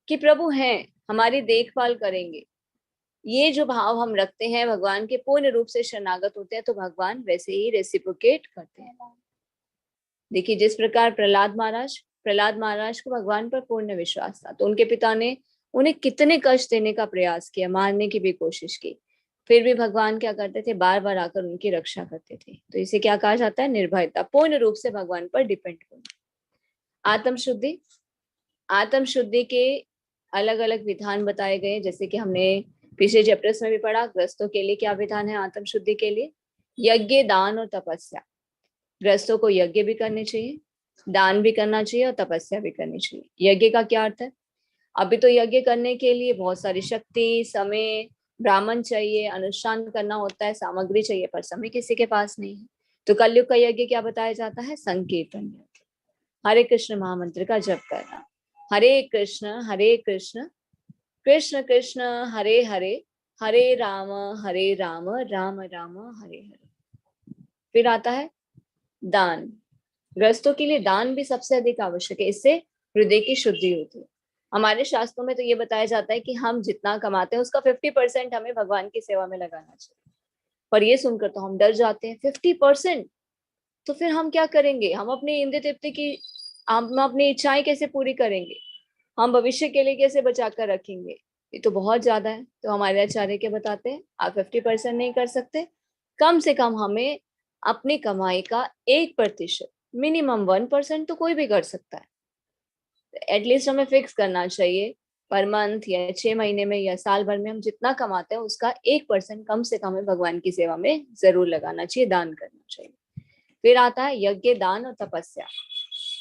कि प्रभु हैं, हमारी देखभाल करेंगे, ये जो भाव हम रखते हैं, भगवान के पूर्ण रूप से शरणागत होते हैं, तो भगवान वैसे ही रेसिप्रोकेट करते हैं। देखिए, जिस प्रकार प्रहलाद महाराज को भगवान पर पूर्ण विश्वास था, तो उनके पिता ने उन्हें कितने कष्ट देने का प्रयास किया, मारने की भी कोशिश की, फिर भी भगवान क्या करते थे, बार बार आकर उनकी रक्षा करते थे। तो इसे क्या कहा जाता है, निर्भयता, पूर्ण रूप से भगवान पर डिपेंड होना। आत्म शुद्धि, आत्म शुद्धि के अलग अलग विधान बताए गए, जैसे कि हमने पिछले चैप्टर्स में भी पढ़ा। ग्रस्तों के लिए क्या विधान है आत्म शुद्धि के लिए, यज्ञ, दान और तपस्या। ग्रस्तों को यज्ञ भी करने चाहिए, दान भी करना चाहिए और तपस्या भी करनी चाहिए। यज्ञ का क्या अर्थ है, अभी तो यज्ञ करने के लिए बहुत सारी शक्ति, समय, ब्राह्मण चाहिए, अनुष्ठान करना होता है, सामग्री चाहिए, पर समय किसी के पास नहीं है। तो कलयुग का यज्ञ क्या बताया जाता है, संकीर्तन, हरे कृष्ण महामंत्र का जप करना। हरे कृष्ण कृष्ण कृष्ण हरे हरे, हरे राम राम राम हरे हरे। फिर आता है दान। ग्रस्तों के लिए दान भी सबसे अधिक आवश्यक है, इससे हृदय की शुद्धि होती है। हमारे शास्त्रों में तो ये बताया जाता है कि हम जितना कमाते हैं उसका 50% हमें भगवान की सेवा में लगाना चाहिए। पर ये सुनकर तो हम डर जाते हैं, 50%, तो फिर हम क्या करेंगे, हम अपनी इंद्रिय तृप्ति की, हम अपनी इच्छाएं कैसे पूरी करेंगे, हम भविष्य के लिए कैसे बचा कर रखेंगे, ये तो बहुत ज्यादा है। तो हमारे आचार्य क्या बताते हैं, आप 50% नहीं कर सकते, कम से कम हमें अपनी कमाई का 1%, मिनिमम 1% तो कोई भी कर सकता है, एटलीस्ट हमें फिक्स करना चाहिए, पर मंथ या 6 महीने में या साल भर में हम जितना कमाते हैं उसका 1% कम से कम हमें भगवान की सेवा में जरूर लगाना चाहिए, दान करना चाहिए। फिर आता है यज्ञ, दान और तपस्या।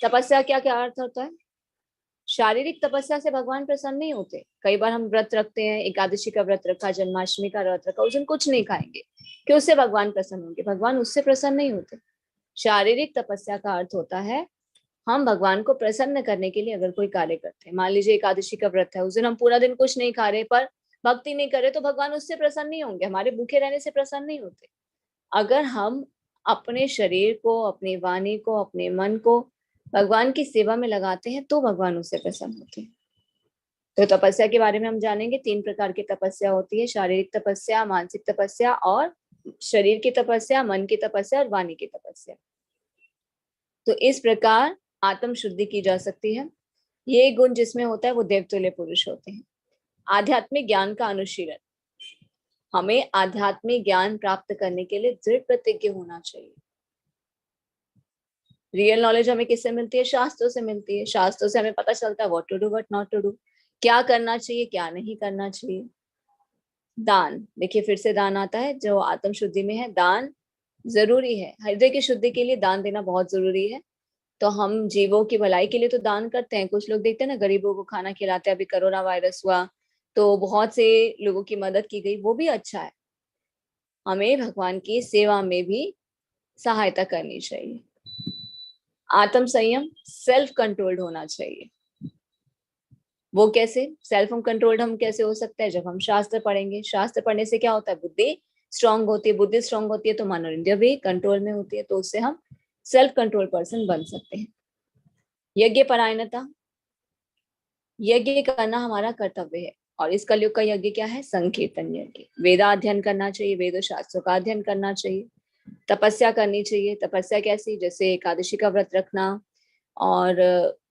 तपस्या क्या क्या अर्थ होता है, शारीरिक तपस्या से भगवान प्रसन्न नहीं होते। कई बार हम व्रत रखते हैं, एकादशी का व्रत रखा, जन्माष्टमी का व्रत रखा, उस दिन कुछ नहीं खाएंगे, कि उससे भगवान प्रसन्न होंगे, भगवान उससे प्रसन्न नहीं होते। शारीरिक तपस्या का अर्थ होता है हम भगवान को प्रसन्न करने के लिए अगर कोई कार्य करते हैं, मान लीजिए एकादशी का व्रत है, उस दिन हम पूरा दिन कुछ नहीं खा रहे, पर भक्ति नहीं कर रहे, तो भगवान उससे प्रसन्न नहीं होंगे, हमारे भूखे रहने से प्रसन्न नहीं होते। अगर हम अपने शरीर को, अपनी वाणी को, अपने मन को भगवान की सेवा में लगाते हैं, तो भगवान उससे प्रसन्न होते हैं। तो तपस्या के बारे में हम जानेंगे, 3 प्रकार की तपस्या होती है, शारीरिक तपस्या, मानसिक तपस्या और शरीर की तपस्या, मन की तपस्या और वाणी की तपस्या। तो इस प्रकार आत्म शुद्धि की जा सकती है। ये गुण जिसमें होता है वो देवतुल्य पुरुष होते हैं। आध्यात्मिक ज्ञान का अनुशीलन, हमें आध्यात्मिक ज्ञान प्राप्त करने के लिए दृढ़ प्रतिज्ञ होना चाहिए। रियल नॉलेज हमें किससे मिलती है, शास्त्रों से मिलती है। शास्त्रों से हमें पता चलता है what to do, what not to do, क्या करना चाहिए, क्या नहीं करना चाहिए। दान, देखिए फिर से दान आता है, जो आत्म शुद्धि में है, दान जरूरी है, हृदय की शुद्धि के लिए दान देना बहुत जरूरी है। तो हम जीवों की भलाई के लिए तो दान करते हैं, कुछ लोग देखते हैं ना, गरीबों को खाना खिलाते हैं, अभी कोरोना वायरस हुआ तो बहुत से लोगों की मदद की गई, वो भी अच्छा है। हमें भगवान की सेवा में भी सहायता करनी चाहिए। आत्म संयम, सेल्फ कंट्रोल्ड होना चाहिए। वो कैसे, सेल्फ कंट्रोल्ड हम कैसे हो सकते हैं, जब हम शास्त्र पढ़ेंगे। शास्त्र पढ़ने से क्या होता है, बुद्धि स्ट्रांग होती है, बुद्धि स्ट्रांग होती है तो मनोइंद्रिय भी कंट्रोल में होती है, तो उससे हम सेल्फ कंट्रोल पर्सन बन सकते हैं। यज्ञ परायणता, यज्ञ करना हमारा कर्तव्य है, और इस कलयुग का यज्ञ क्या है, संकीर्तन यज्ञ। वेदा अध्ययन करना चाहिए, वेद शास्त्रों का अध्ययन करना चाहिए। तपस्या करनी चाहिए, तपस्या कैसी, जैसे एकादशी का व्रत रखना और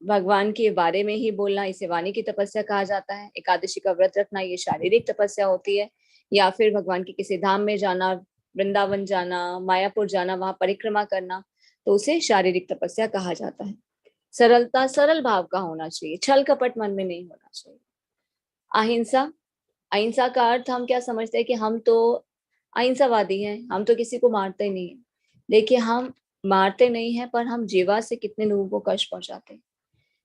भगवान के बारे में ही बोलना, इसे वाणी की तपस्या कहा जाता है। एकादशी का व्रत रखना ये शारीरिक तपस्या होती है, या फिर भगवान के किसी धाम में जाना, वृंदावन जाना, मायापुर जाना, वहां परिक्रमा करना, तो उसे शारीरिक तपस्या कहा जाता है। सरलता, सरल भाव का होना चाहिए, छल कपट मन में नहीं होना चाहिए। अहिंसा, अहिंसा का अर्थ हम क्या समझते हैं कि हम तो अहिंसावादी हैं, हम तो किसी को मारते नहीं है। देखिए, हम मारते नहीं है, पर हम जीवा से कितने लोगों को कष्ट पहुंचाते हैं।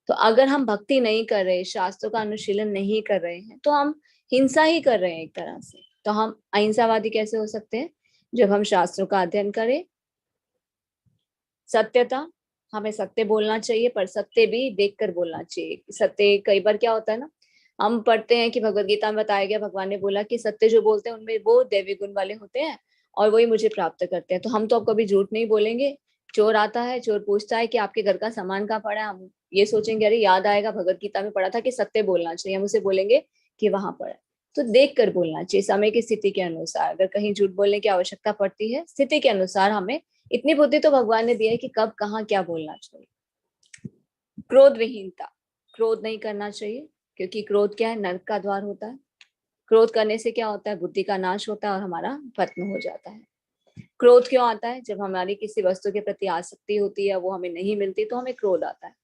तो अगर हम भक्ति नहीं कर रहे, शास्त्रों का अनुशीलन नहीं कर रहे हैं, तो हम हिंसा ही कर रहे हैं एक तरह से। तो हम अहिंसावादी कैसे हो सकते हैं, जब हम शास्त्रों का अध्ययन करें। सत्यता, हमें सत्य बोलना चाहिए, पर सत्य भी देखकर बोलना चाहिए। सत्य कई बार क्या होता है ना, हम पढ़ते हैं कि भगवत गीता में बताया गया, भगवान ने बोला कि सत्य जो बोलते हैं उनमें वो दैवी गुण वाले होते हैं और वही मुझे प्राप्त करते हैं। तो हम तो अब कभी झूठ नहीं बोलेंगे। चोर आता है, चोर पूछता है कि आपके घर का सामान कहाँ पड़ा है, हम ये सोचेंगे अरे याद आएगा भगवत गीता में पढ़ा था कि सत्य बोलना चाहिए, हम उसे बोलेंगे कि वहां पढ़ा। तो देख कर बोलना चाहिए, समय की स्थिति के अनुसार। अगर कहीं झूठ बोलने की आवश्यकता पड़ती है, स्थिति के अनुसार हमें इतनी बुद्धि तो भगवान ने दी है कि कब कहाँ क्या बोलना चाहिए। क्रोध विहीनता, क्रोध नहीं करना चाहिए, क्योंकि क्रोध क्या है, नरक का द्वार होता है। क्रोध करने से क्या होता है, बुद्धि का नाश होता है और हमारा पतन हो जाता है। क्रोध क्यों आता है, जब हमारी किसी वस्तु के प्रति आसक्ति होती है, वो हमें नहीं मिलती, तो हमें क्रोध आता है।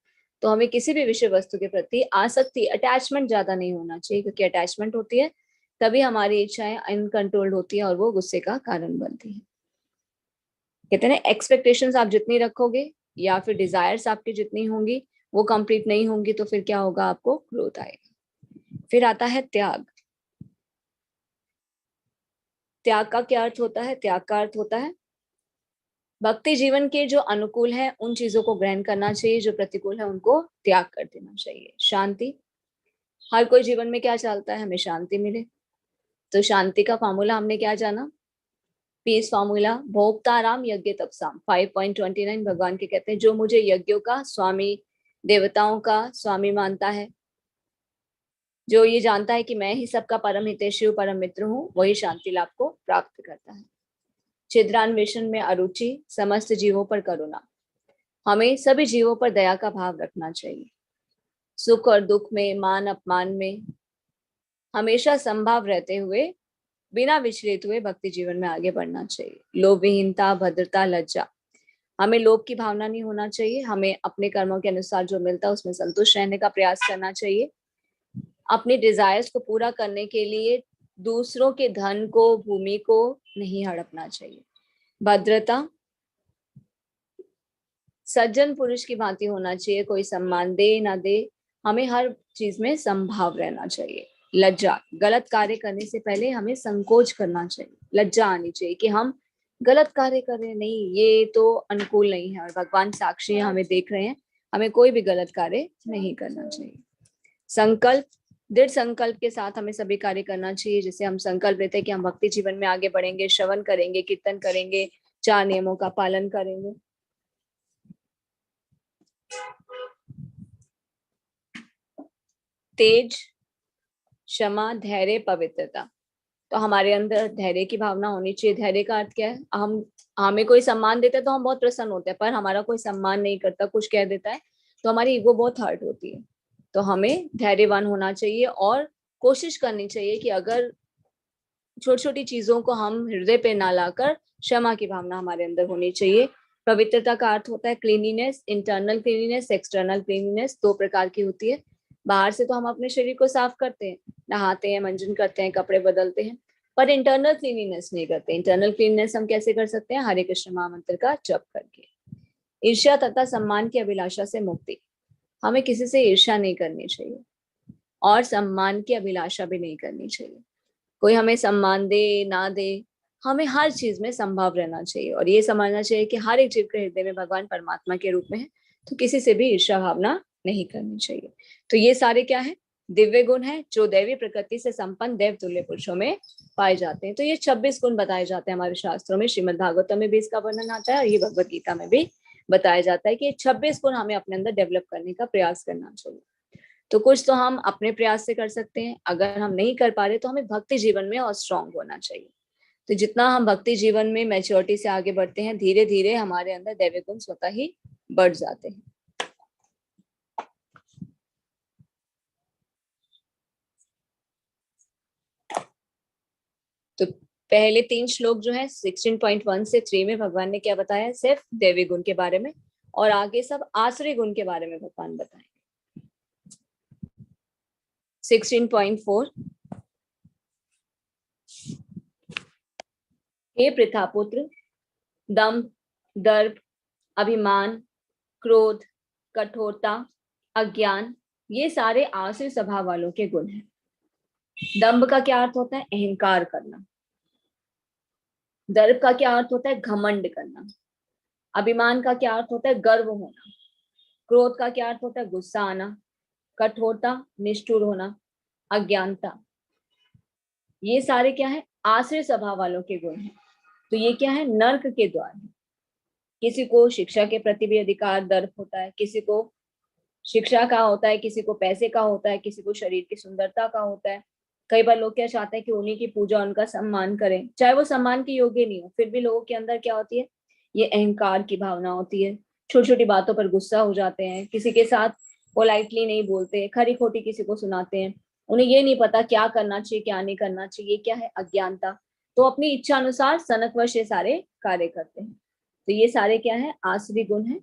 तो हमें किसी भी विषय वस्तु के प्रति आसक्ति, अटैचमेंट ज्यादा नहीं होना चाहिए, क्योंकि अटैचमेंट होती है तभी हमारी इच्छाएं अनकंट्रोल्ड होती है और वो गुस्से का कारण बनती है। कहते हैं एक्सपेक्टेशंस आप जितनी रखोगे या फिर डिजायर्स आपकी जितनी होंगी वो कंप्लीट नहीं होंगी, तो फिर क्या होगा, आपको क्रोध आएगा। फिर आता है त्याग। त्याग का क्या अर्थ होता है, त्याग का अर्थ होता है भक्ति जीवन के जो अनुकूल है उन चीजों को ग्रहण करना चाहिए, जो प्रतिकूल है उनको त्याग कर देना चाहिए। शांति, हर कोई जीवन में क्या चाहता है, हमें शांति मिले। तो शांति का फॉर्मूला हमने क्या जाना, पीस फॉर्मूला, भोक्ताराम यज्ञ तपसाम 5.29 भगवान के कहते हैं जो मुझे यज्ञों का स्वामी, देवताओं का स्वामी मानता है, जो ये जानता है कि मैं ही सबका परम हितैषी परम मित्र हूँ, वही शांति लाभ को प्राप्त करता है। छिद्रान्वेषण में अरुचि, समस्त जीवों पर करुणा, हमें सभी जीवों पर दया का भाव रखना चाहिए। सुख और दुख में, मान अपमान में हमेशा संभाव रहते हुए, बिना विचलित हुए भक्ति जीवन में आगे बढ़ना चाहिए। लोभ विहीनता, भद्रता, लज्जा, हमें लोभ की भावना नहीं होना चाहिए। हमें अपने कर्मों के अनुसार जो मिलता है उसमें संतुष्ट रहने का प्रयास करना चाहिए। अपनी डिजायर्स को पूरा करने के लिए दूसरों के धन को, भूमि को नहीं हड़पना चाहिए। भद्रता, सज्जन पुरुष की भांति होना चाहिए, कोई सम्मान दे ना दे, हमें हर चीज में संभाव रहना चाहिए। लज्जा, गलत कार्य करने से पहले हमें संकोच करना चाहिए, लज्जा आनी चाहिए कि हम गलत कार्य कर रहे हैं, नहीं ये तो अनुकूल नहीं है और भगवान साक्षी है, हमें देख रहे हैं, हमें कोई भी गलत कार्य नहीं करना चाहिए। संकल्प, दृढ़ संकल्प के साथ हमें सभी कार्य करना चाहिए। जैसे हम संकल्प लेते हैं कि हम भक्ति जीवन में आगे बढ़ेंगे, श्रवण करेंगे, कीर्तन करेंगे, 4 नियमों का पालन करेंगे। तेज, क्षमा, धैर्य, पवित्रता, तो हमारे अंदर धैर्य की भावना होनी चाहिए। धैर्य का अर्थ क्या है, हमें कोई सम्मान देता है तो हम बहुत प्रसन्न होते हैं, पर हमारा कोई सम्मान नहीं करता, कुछ कह देता है तो हमारी ईगो बहुत हर्ट होती है। तो हमें धैर्यवान होना चाहिए और कोशिश करनी चाहिए कि अगर छोटी छोटी चीजों को हम हृदय पे ना लाकर क्षमा की भावना हमारे अंदर होनी चाहिए। पवित्रता का अर्थ होता है cleanliness, internal cleanliness, external cleanliness. 2 प्रकार की होती है। बाहर से तो हम अपने शरीर को साफ करते हैं, नहाते हैं, मंजन करते हैं, कपड़े बदलते हैं, पर इंटरनल क्लीनिनेस नहीं करते। इंटरनल क्लीनिनेस हम कैसे कर सकते हैं, हरे कृष्ण महामंत्र का जप करके। ईर्ष्या तथा सम्मान की अभिलाषा से मुक्ति, हमें किसी से ईर्ष्या नहीं करनी चाहिए और सम्मान की अभिलाषा भी नहीं करनी चाहिए। कोई हमें सम्मान दे ना दे, हमें हर चीज में संभव रहना चाहिए और ये समझना चाहिए कि हर एक जीव के हृदय में भगवान परमात्मा के रूप में है, तो किसी से भी ईर्ष्या भावना नहीं करनी चाहिए। तो ये सारे क्या है, दिव्य गुण है जो दैवी प्रकृति से संपन्न देव तुल्य पुरुषों में पाए जाते हैं। तो ये 26 गुण बताए जाते हैं हमारे शास्त्रों में। श्रीमद् भागवतम में भी इसका वर्णन आता है और ये भगवत गीता में भी बताया जाता है कि ये 26 गुण हमें अपने अंदर डेवलप करने का प्रयास करना चाहिए। तो कुछ तो हम अपने प्रयास से कर सकते हैं, अगर हम नहीं कर पा रहे तो हमें भक्ति जीवन में और स्ट्रांग होना चाहिए। तो जितना हम भक्ति जीवन में मैच्योरिटी से आगे बढ़ते हैं, धीरे धीरे हमारे अंदर दैवी गुण स्वतः ही बढ़ जाते हैं। तो पहले 3 श्लोक जो है 16.1 से 3 में भगवान ने क्या बताया, सिर्फ दैवी गुण के बारे में, और आगे सब आसुरी गुण के बारे में भगवान बताएंगे। 16.4, हे पृथापुत्र, दंभ, दर्प, अभिमान, क्रोध, कठोरता, अज्ञान, ये सारे आसुरी स्वभाव वालों के गुण हैं। दंभ का क्या अर्थ होता है, अहंकार करना। दर्प का क्या अर्थ होता है, घमंड करना। अभिमान का क्या अर्थ होता है, गर्व होना। क्रोध का क्या अर्थ होता है, गुस्सा आना। कठोरता, निष्ठुर होना। अज्ञानता, ये सारे क्या है, आश्रय स्वभाव वालों के गुण हैं। तो ये क्या है, नर्क के द्वार है। किसी को शिक्षा के प्रति भी अधिकार, दर्प होता है, किसी को शिक्षा का होता है, किसी को पैसे का होता है, किसी को शरीर की सुंदरता का होता है। कई बार लोग क्या चाहते हैं कि उन्हीं की पूजा, उनका सम्मान करें, चाहे वो सम्मान के योग्य नहीं हो, फिर भी लोगों के अंदर क्या होती है, ये अहंकार की भावना होती है। छोटी छोटी बातों पर गुस्सा हो जाते हैं, किसी के साथ पोलाइटली नहीं बोलते, खरी खोटी किसी को सुनाते हैं। उन्हें ये नहीं पता क्या करना चाहिए क्या नहीं करना चाहिए। ये क्या है, अज्ञानता। तो अपनी इच्छा अनुसार सनकवश ये सारे कार्य करते हैं। तो ये सारे क्या है, आसुरी गुण है।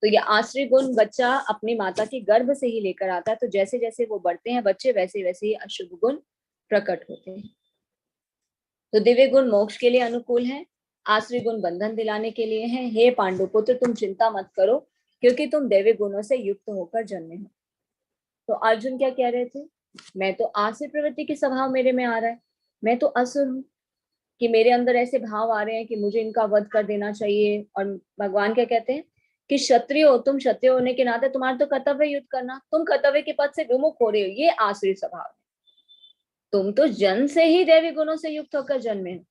तो ये आश्रय गुण बच्चा अपनी माता के गर्भ से ही लेकर आता है। तो जैसे जैसे वो बढ़ते हैं बच्चे, वैसे वैसे ही अशुभ गुण प्रकट होते हैं। तो दिव्य गुण मोक्ष के लिए अनुकूल है, आश्रय गुण बंधन दिलाने के लिए है। हे पांडु पुत्र, तुम चिंता मत करो, क्योंकि तुम दिव्य गुणों से युक्त होकर जन्मे हो। तो अर्जुन क्या कह रहे थे, मैं तो आश्रय प्रवृत्ति की स्वभाव मेरे में आ रहा है, मैं तो असुर हूँ, कि मेरे अंदर ऐसे भाव आ रहे हैं कि मुझे इनका वध कर देना चाहिए। और भगवान क्या कहते हैं कि क्षत्रिय हो तुम, क्षत्रिय होने के नाते तुम्हारा तो कर्तव्य युद्ध करना, तुम कर्तव्य के पद से विमुख हो रहे हो, ये आसुरी स्वभाव है। तुम तो जन्म से ही दैवी गुणों से युक्त होकर जन्मे हो।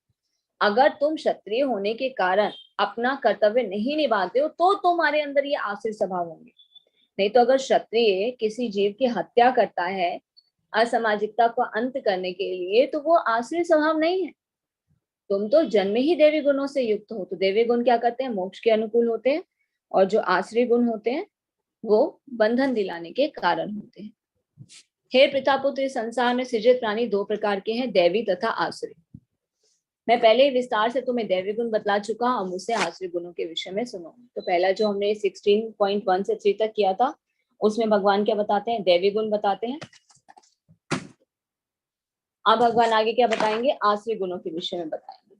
अगर तुम क्षत्रिय होने के कारण अपना कर्तव्य नहीं निभाते हो तो तुम्हारे अंदर ये आसुरी स्वभाव होंगे। नहीं तो अगर क्षत्रिय किसी जीव की हत्या करता है असामाजिकता को अंत करने के लिए, तो वो आसुरी स्वभाव नहीं है। तुम तो जन्म ही देवी गुणों से युक्त हो। तो देवी गुण क्या करते हैं, मोक्ष के अनुकूल होते हैं, और जो आश्रय गुण होते हैं वो बंधन दिलाने के कारण होते हैं। हे पितापुत्र, इस संसार में सृजित प्राणी दो प्रकार के हैं, दैवी तथा आश्रय। मैं पहले ही विस्तार से तुम्हें दैवी गुण बतला चुका हूं, मुझसे आश्रय गुणों के विषय में सुनो। तो पहला जो हमने 16.1 से 3 तक किया था, उसमें भगवान क्या बताते हैं, दैवी गुण बताते हैं। अब भगवान आगे क्या बताएंगे, आश्रय गुणों के विषय में बताएंगे।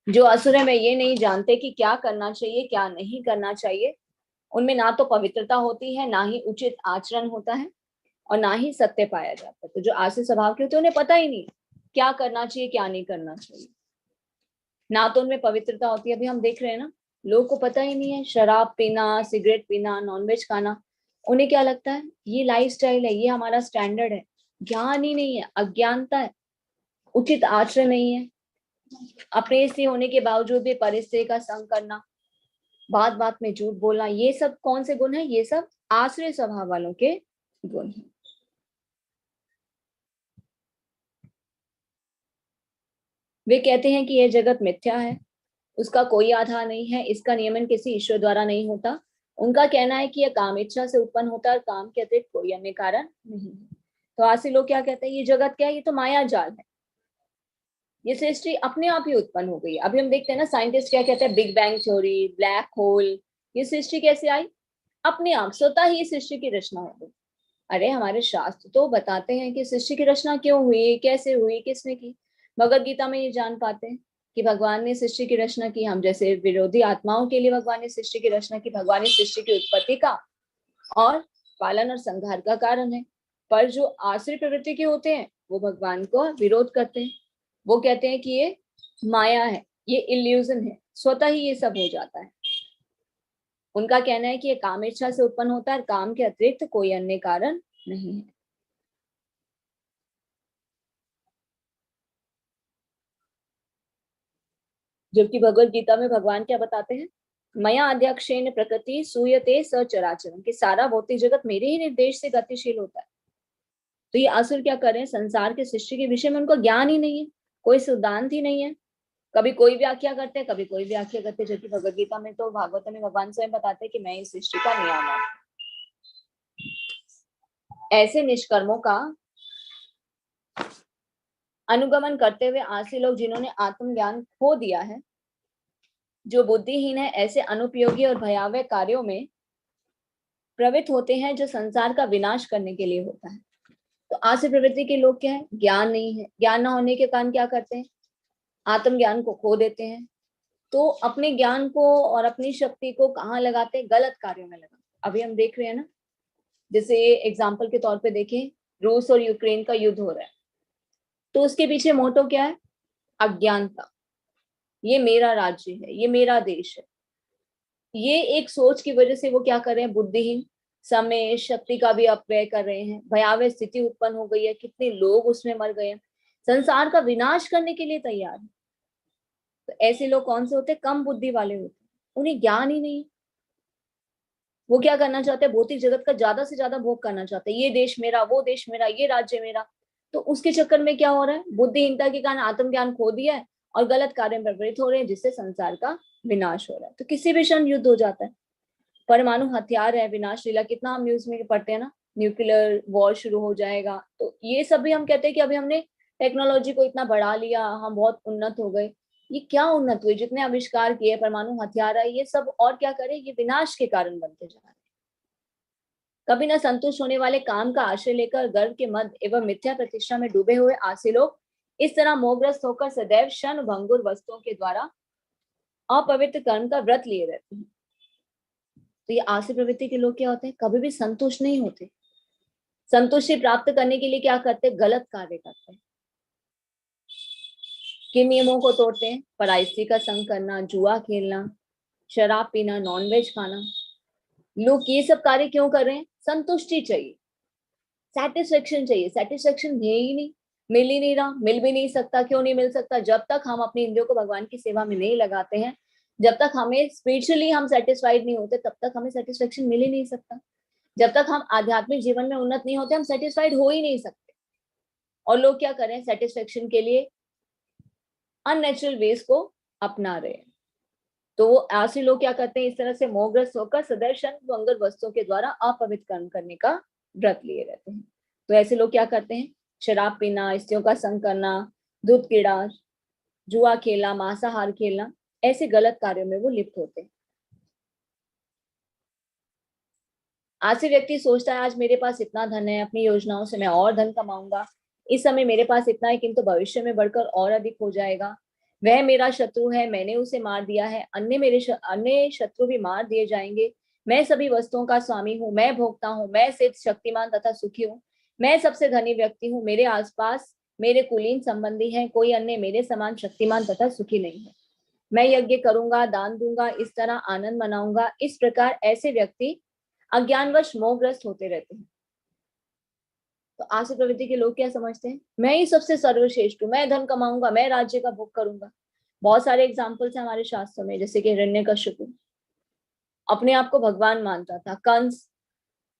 जो असुर है, वे ये नहीं जानते कि क्या करना चाहिए क्या नहीं करना चाहिए। उनमें ना तो पवित्रता होती है, ना ही उचित आचरण होता है, और ना ही सत्य पाया जाता है। तो जो आसुरी स्वभाव के होते हैं उन्हें पता ही नहीं क्या करना चाहिए क्या नहीं करना चाहिए। ना तो उनमें पवित्रता होती है, अभी हम देख रहे हैं ना, लोगों को पता ही नहीं है, शराब पीना, सिगरेट पीना, नॉनवेज खाना, उन्हें क्या लगता है ये लाइफस्टाइल है, ये हमारा स्टैंडर्ड है। ज्ञान ही नहीं है, अज्ञानता है, उचित आचरण नहीं है। अपने से होने के बावजूद भी परिस्थिति का संग करना, बात बात में झूठ बोलना, ये सब कौन से गुण है, ये सब आश्रय स्वभाव वालों के गुण हैं। वे कहते हैं कि यह जगत मिथ्या है, उसका कोई आधार नहीं है, इसका नियमन किसी ईश्वर द्वारा नहीं होता। उनका कहना है कि यह काम इच्छा से उत्पन्न होता है और काम के अतिरिक्त कोई अन्य कारण नहीं है। तो आसी लोग क्या कहते हैं, ये जगत क्या है, ये तो माया जाल है, ये सृष्टि अपने आप ही उत्पन्न हो गई है। अभी हम देखते हैं ना, साइंटिस्ट क्या कहते हैं, big bang theory, black hole, ये सृष्टि कैसे आई, अपने आप स्वतः ही सृष्टि की रचना हो गई। अरे हमारे शास्त्र तो बताते हैं कि सृष्टि की रचना क्यों हुई, कैसे हुई, किसने की। भगवद गीता में ये जान पाते हैं कि भगवान ने सृष्टि की रचना की। हम जैसे विरोधी आत्माओं के लिए भगवान ने सृष्टि की रचना की, भगवान ने सृष्टि की उत्पत्ति का और पालन और संहार का कारण है। पर जो आश्रय प्रवृत्ति के होते हैं वो भगवान को विरोध करते हैं, वो कहते हैं कि ये माया है, ये इल्यूजन है, स्वतः ही ये सब हो जाता है। उनका कहना है कि ये काम इच्छा से उत्पन्न होता है और काम के अतिरिक्त कोई अन्य कारण नहीं है। जबकि भगवत गीता में भगवान क्या बताते हैं, मया अध्यक्षेण प्रकृति सूयते सचराचरम, कि सारा भौतिक जगत मेरे ही निर्देश से गतिशील होता है। तो ये असुर क्या कर रहे हैं, संसार के सृष्टि के विषय में उनको ज्ञान ही नहीं है, कोई सिद्धांत ही नहीं है। कभी कोई व्याख्या करते हैं, कभी कोई व्याख्या करते हैं। जबकि भगवत गीता में तो भागवत में भगवान स्वयं बताते हैं कि मैं इस सृष्टि का नियामक। ऐसे निष्कर्मों का अनुगमन करते हुए आलसी लोग, जिन्होंने आत्मज्ञान खो दिया है, जो बुद्धिहीन है, ऐसे अनुपयोगी और भयावह कार्यों में प्रवृत्त होते हैं जो संसार का विनाश करने के लिए होता है। तो आलसी प्रवृत्ति के लोग क्या है, ज्ञान नहीं है, ज्ञान न होने के कारण क्या करते हैं, आत्मज्ञान को खो देते हैं। तो अपने ज्ञान को और अपनी शक्ति को कहाँ लगाते हैं, गलत कार्यों में लगाते। अभी हम देख रहे हैं ना, जैसे एग्जाम्पल के तौर पे देखें, रूस और यूक्रेन का युद्ध हो रहा है, तो उसके पीछे मोटो क्या है, अज्ञानता। ये मेरा राज्य है, ये मेरा देश है, ये एक सोच की वजह से वो क्या कर रहे हैं, बुद्धिहीन, समय शक्ति का भी अपव्यय कर रहे हैं, भयावह स्थिति उत्पन्न हो गई है, कितने लोग उसमें मर गए हैं, संसार का विनाश करने के लिए तैयार है। तो ऐसे लोग कौन से होते हैं, कम बुद्धि वाले होते हैं, उन्हें ज्ञान ही नहीं। वो क्या करना चाहते हैं, भौतिक जगत का ज्यादा से ज्यादा भोग करना चाहते हैं। ये देश मेरा, वो देश मेरा, ये राज्य मेरा। तो उसके चक्कर में क्या हो रहा है, बुद्धिहीनता के कारण आत्मज्ञान खो दिया है और गलत कार्य में प्रवृत्त हो रहे हैं, जिससे संसार का विनाश हो रहा है। तो किसी भी क्षण युद्ध हो जाता है। परमाणु हथियार है, विनाश लीला, कितना हम न्यूज में पढ़ते हैं ना, न्यूक्लियर वॉर शुरू हो जाएगा। तो ये सब भी हम कहते हैं कि अभी हमने टेक्नोलॉजी को इतना बढ़ा लिया, हम बहुत उन्नत हो गए। ये क्या उन्नत हुए, जितने आविष्कार किए, परमाणु हथियार है, ये सब और क्या करे, ये विनाश के कारण बनते जा रहे हैं। कभी न संतुष्ट होने वाले काम का आश्रय लेकर गर्व के मद एवं मिथ्या प्रतिष्ठा में डूबे हुए आसी लोग इस तरह मोहग्रस्त होकर सदैव क्षण भंगुर वस्तुओं के द्वारा अपवित्र कर्म का व्रत लिए रहते हैं। तो ये आसी प्रवृत्ति के लोग क्या होते हैं, कभी भी संतुष्ट नहीं होते। संतुष्टि प्राप्त करने के लिए क्या करते हैं, गलत कार्य करते हैं। किन नियमों को तोड़ते हैं, पराई स्त्री का संग करना, जुआ खेलना, शराब पीना, नॉनवेज खाना। लोग ये सब कार्य क्यों कर रहे हैं, संतुष्टि चाहिए, सेटिस्फेक्शन चाहिए। सेटिस्फेक्शन है ही नहीं, मिल ही नहीं रहा, मिल भी नहीं सकता। क्यों नहीं मिल सकता, जब तक हम अपनी इंद्रियों को भगवान की सेवा में नहीं लगाते हैं, जब तक हमें स्पिरिचुअली हम सेटिस्फाइड नहीं होते, तब तक हमें सेटिस्फेक्शन मिल ही नहीं सकता। जब तक हम आध्यात्मिक जीवन में उन्नत नहीं होते, हम सेटिस्फाइड हो ही नहीं सकते। और लोग क्या करें, सेटिस्फेक्शन के लिए अननेचुरल वेज को अपना रहे हैं। तो वो ऐसे लोग क्या करते हैं, इस तरह से मोहग्रस्त होकर सदैव क्षण भंगुर वस्तुओं के द्वारा अपवित्र कर्म करने का व्रत लिए रहते हैं। तो ऐसे लोग क्या करते हैं, शराब पीना, स्त्रियों का संग करना, दूध कीड़ा, जुआ खेलना, मांसाहार खेलना, ऐसे गलत कार्यों में वो लिप्त होते हैं। आज से व्यक्ति सोचता है, आज मेरे पास इतना धन है, अपनी योजनाओं से मैं और धन कमाऊंगा, इस समय मेरे पास इतना है, किंतु भविष्य में बढ़कर और अधिक हो जाएगा। वह मेरा शत्रु है, मैंने उसे मार दिया है, अन्य शत्रु भी मार दिए जाएंगे। मैं सभी वस्तुओं का स्वामी हूँ, मैं भोगता हूँ, मैं सिद्ध, शक्तिमान तथा सुखी हूँ, मैं सबसे धनी व्यक्ति हूँ, मेरे आसपास मेरे कुलीन संबंधी हैं, कोई अन्य मेरे समान शक्तिमान तथा सुखी नहीं है। मैं यज्ञ करूंगा, दान दूंगा, इस तरह आनंद मनाऊंगा। इस प्रकार ऐसे व्यक्ति अज्ञानवश मोहग्रस्त होते रहते हैं। तो आसु प्रवृत्ति के लोग क्या समझते हैं, मैं ही सबसे सर्वश्रेष्ठ हूँ, मैं धन कमाऊंगा, मैं राज्य का भोग करूंगा। बहुत सारे एग्जाम्पल्स हैं हमारे शास्त्रों में, जैसे कि हिरण्यकश्यप अपने आप को भगवान मानता था, कंस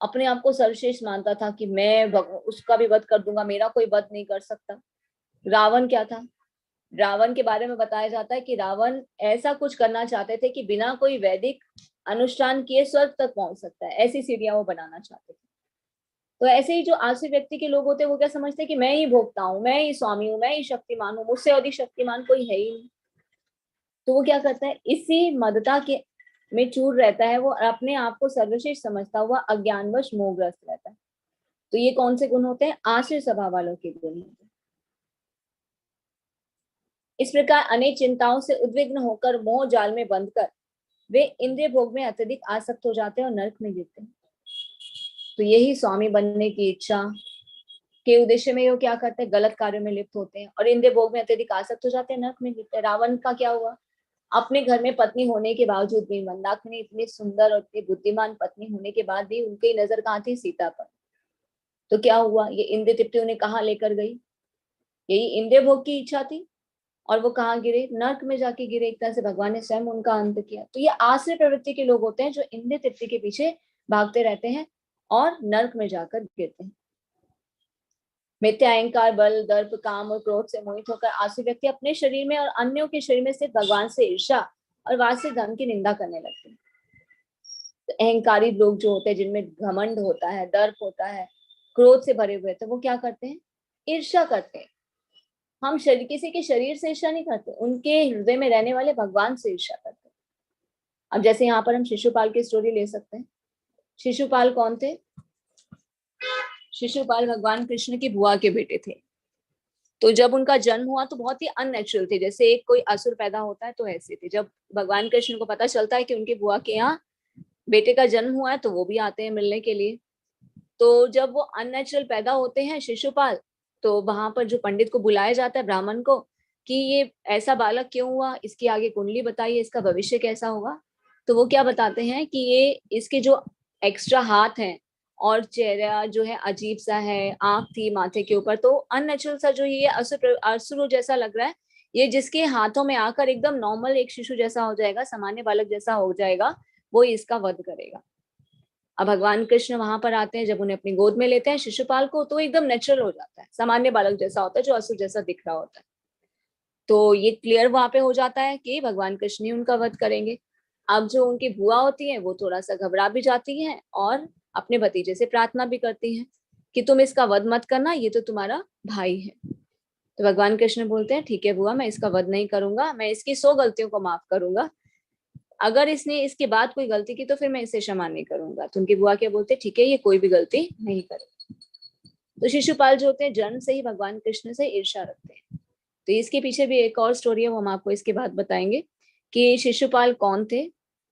अपने आप को सर्वश्रेष्ठ मानता था कि मैं उसका भी वध कर दूंगा, मेरा कोई वध नहीं कर सकता। रावण क्या था, रावण के बारे में बताया जाता है कि रावण ऐसा कुछ करना चाहते थे कि बिना कोई वैदिक अनुष्ठान किए स्वर्ग तक पहुंच सकता है, ऐसी सीढ़ियां वो बनाना चाहते थे। तो ऐसे ही जो आलसी व्यक्ति के लोग होते हैं, वो क्या समझते हैं कि मैं ही भोगता हूँ, मैं ही स्वामी हूँ, मैं ही शक्तिमान हूँ, मुझसे अधिक शक्तिमान कोई है ही नहीं। तो वो क्या करता है, इसी मदता के में चूर रहता है, वो अपने आप को सर्वश्रेष्ठ समझता हुआ अज्ञानवश मोहग्रस्त रहता है। तो ये कौन से गुण होते हैं, आश्रय स्वभाव वालों के गुण होते हैं। इस प्रकार अनेक चिंताओं से उद्विग्न होकर मोह जाल में बंद कर वे इंद्रिय भोग में अत्यधिक आसक्त हो जाते हैं और नरक में गिरते हैं। तो यही स्वामी बनने की इच्छा के उद्देश्य में वो क्या करते हैं, गलत कार्यों में लिप्त होते हैं और इंद्रिय भोग में अत्यधिक आसक्त हो जाते हैं, नरक में गिरते हैं। रावण का क्या हुआ, अपने घर में पत्नी होने के बावजूद भी, मंदाकिनी इतनी सुंदर और इतनी बुद्धिमान पत्नी होने के बाद भी उनकी नजर कहाँ थी, सीता पर। तो क्या हुआ, ये इंद्रिय तृप्ति उन्हें कहाँ लेकर गई, यही इंद्रिय भोग की इच्छा थी, और वो कहाँ गिरे, नर्क में जाके गिरे। एक तरह से भगवान ने स्वयं उनका अंत किया। तो ये आश्रय प्रवृत्ति के लोग होते हैं जो इंद्रिय तृप्ति के पीछे भागते रहते हैं और नर्क में जाकर गिरते हैं। मिथ्या अहंकार, बल, दर्प, काम और क्रोध से मोहित होकर आसु व्यक्ति अपने शरीर में और अन्यों के शरीर में स्थित भगवान से ईर्ष्या और वास्तविक धर्म की निंदा करने लगते हैं। तो अहंकारी लोग जो होते हैं, जिनमें घमंड होता है, दर्प होता है, क्रोध से भरे हुए, तो वो क्या करते हैं, ईर्ष्या करते हैं। हम शरीर, किसी के शरीर से ईर्ष्या नहीं करते, उनके हृदय में रहने वाले भगवान से ईर्ष्या करते हैं। अब जैसे यहाँ पर हम शिशुपाल की स्टोरी ले सकते हैं। शिशुपाल कौन थे, शिशुपाल भगवान कृष्ण की बुआ के बेटे थे। तो जब उनका जन्म हुआ तो बहुत ही अननेचुरल थे, जैसे एक कोई असुर पैदा होता है तो ऐसे थे। जब भगवान कृष्ण को पता चलता है कि उनकी बुआ के यहाँ बेटे का जन्म हुआ है, तो वो भी आते हैं मिलने के लिए। तो जब वो अननेचुरल पैदा होते हैं शिशुपाल, तो वहां पर जो पंडित को बुलाया जाता है, ब्राह्मण को, कि ये ऐसा बालक क्यों हुआ, इसकी आगे कुंडली बताइए, इसका भविष्य कैसा होगा। तो वो क्या बताते हैं कि ये इसके जो एक्स्ट्रा हाथ हैं और चेहरा जो है अजीब सा है, आंख थी माथे के ऊपर, तो अननेचुरल सा जो ये असुर जैसा लग रहा है, ये जिसके हाथों में आकर एकदम नॉर्मल एक शिशु जैसा हो जाएगा, सामान्य बालक जैसा हो जाएगा, वो इसका वध करेगा। अब भगवान कृष्ण वहां पर आते हैं, जब उन्हें अपनी गोद में लेते हैं शिशुपाल को, तो एकदम नेचुरल हो जाता है, सामान्य बालक जैसा होता है, जो असुर जैसा दिख रहा होता है। तो ये क्लियर वहां पे हो जाता है कि भगवान कृष्ण ही उनका वध करेंगे। अब जो उनकी बुआ होती है वो थोड़ा सा घबरा भी जाती है और अपने भतीजे से प्रार्थना भी करती हैं कि तुम इसका वध मत करना, ये तो तुम्हारा भाई है। तो भगवान कृष्ण बोलते हैं ठीक है बुआ, मैं इसका वध नहीं करूंगा, मैं इसकी 100 गलतियों को माफ करूंगा, अगर इसने इसके बाद कोई गलती की तो फिर मैं इसे क्षमा नहीं करूंगा। तो उनकी बुआ क्या बोलते हैं, ठीक है ये कोई भी गलती नहीं करे। तो शिशुपाल जो होते हैं जन्म से ही भगवान कृष्ण से ईर्ष्या रखते हैं। तो इसके पीछे भी एक और स्टोरी है, वो हम आपको इसके बाद बताएंगे कि शिशुपाल कौन थे।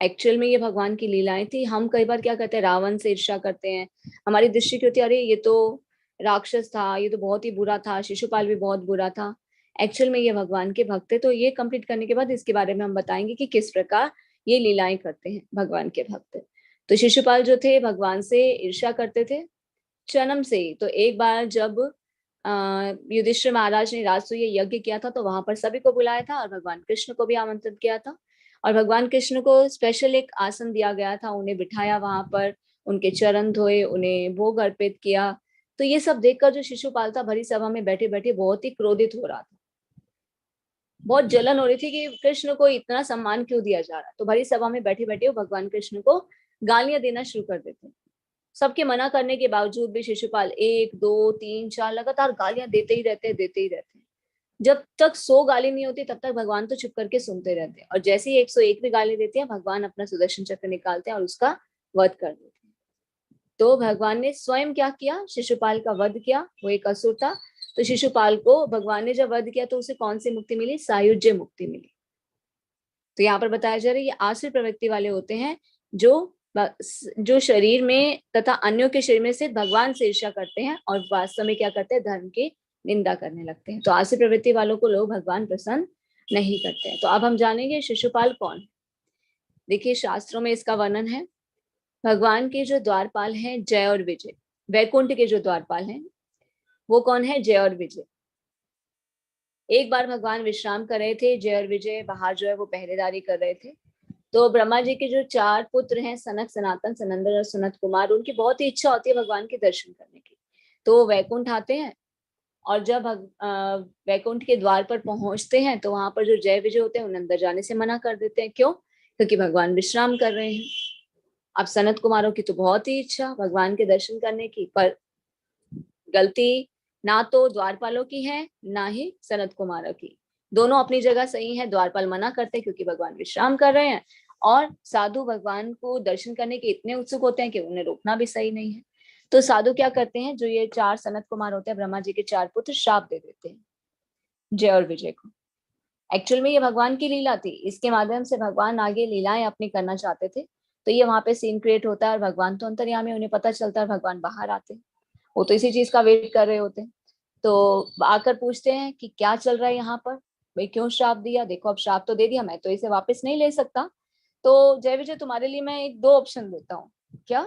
एक्चुअल में ये भगवान की लीलाएं थी। हम कई बार क्या करते हैं, रावण से ईर्ष्या करते हैं, हमारी दृष्टि की होती है अरे ये तो राक्षस था, ये तो बहुत ही बुरा था, शिशुपाल भी बहुत बुरा था। एक्चुअल में ये भगवान के भक्त थे। तो ये कंप्लीट करने के बाद इसके बारे में हम बताएंगे कि किस प्रकार ये लीलाएं करते हैं भगवान के भक्त। तो शिशुपाल जो थे भगवान से ईर्ष्या करते थे जन्म से ही। तो एक बार जब युधिष्ठिर महाराज ने राजसूय यज्ञ किया था, तो वहां पर सभी को बुलाया था और भगवान कृष्ण को भी आमंत्रित किया था। और भगवान कृष्ण को स्पेशल एक आसन दिया गया था, उन्हें बिठाया वहां पर, उनके चरण धोए, उन्हें भोग अर्पित किया। तो ये सब देखकर जो शिशुपाल था भरी सभा में बैठे बैठे बहुत ही क्रोधित हो रहा था, बहुत जलन हो रही थी कि कृष्ण को इतना सम्मान क्यों दिया जा रहा है। तो भरी सभा में बैठे बैठे वो भगवान कृष्ण को गालियां देना शुरू कर देते। सबके मना करने के बावजूद भी शिशुपाल 1 2 3 4 लगातार गालियां देते ही रहते हैं। जब तक 100 गाली नहीं होती तब तक भगवान तो चुप करके सुनते रहते हैं, और जैसे ही 101वीं गाली देते हैं भगवान अपना सुदर्शन चक्र निकालते हैं और उसका वध कर देते हैं। तो भगवान ने स्वयं क्या किया, शिशुपाल का वध किया। वो एक असुर था। तो शिशुपाल को भगवान ने जब वध किया तो उसे कौन सी मुक्ति मिली, सायुज्य मुक्ति मिली। तो यहाँ पर बताया जा रहा है ये आसुर प्रवृत्ति वाले होते हैं जो शरीर में तथा अन्यों के शरीर में से भगवान से ईर्ष्या करते हैं और वास्तव में क्या करते हैं, धर्म की निंदा करने लगते हैं। तो आसुर प्रवृत्ति वालों को लोग भगवान प्रसन्न नहीं करते हैं। तो अब हम जानेंगे शिशुपाल कौन है। देखिए शास्त्रों में इसका वर्णन है। भगवान के जो द्वारपाल हैं जय और विजय, वैकुंठ के जो द्वारपाल हैं वो कौन है, जय और विजय। एक बार भगवान विश्राम कर रहे थे, जय और विजय बाहर जो है वो पहरेदारी कर रहे थे। तो ब्रह्मा जी के जो 4 पुत्र हैं, सनक, सनातन, सनंदन और सनत कुमार, उनकी बहुत ही इच्छा होती है भगवान के दर्शन करने की। तो वो वैकुंठ आते हैं और जब वैकुंठ के द्वार पर पहुंचते हैं तो वहां पर जो जय विजय होते हैं उन्हें अंदर जाने से मना कर देते हैं। क्यों? क्योंकि भगवान विश्राम कर रहे हैं। अब सनत कुमारों की तो बहुत ही इच्छा भगवान के दर्शन करने की, पर गलती ना तो द्वारपालों की है ना ही सनत कुमारों की। दोनों अपनी जगह सही है। द्वारपाल मना करते हैं क्योंकि भगवान विश्राम कर रहे हैं, और साधु भगवान को दर्शन करने के इतने उत्सुक होते हैं कि उन्हें रोकना भी सही नहीं है। तो साधु क्या करते हैं, जो ये 4 सनत कुमार होते हैं, ब्रह्मा जी के 4 पुत्र, श्राप दे देते हैं जय और विजय को। एक्चुअल में ये भगवान की लीला थी, इसके माध्यम से भगवान आगे लीलाएं अपनी करना चाहते थे। तो ये वहां पे सीन क्रिएट होता है और भगवान तो अंतर्यामी, उन्हें पता चलता है, भगवान बाहर आते हैं। वो तो इसी चीज का वेट कर रहे होते हैं। तो आकर पूछते हैं कि क्या चल रहा है यहाँ पर, भाई क्यों श्राप दिया, देखो अब श्राप तो दे दिया, मैं तो इसे वापस नहीं ले सकता। तो जय विजय तुम्हारे लिए मैं एक 2 ऑप्शन देता हूँ। क्या?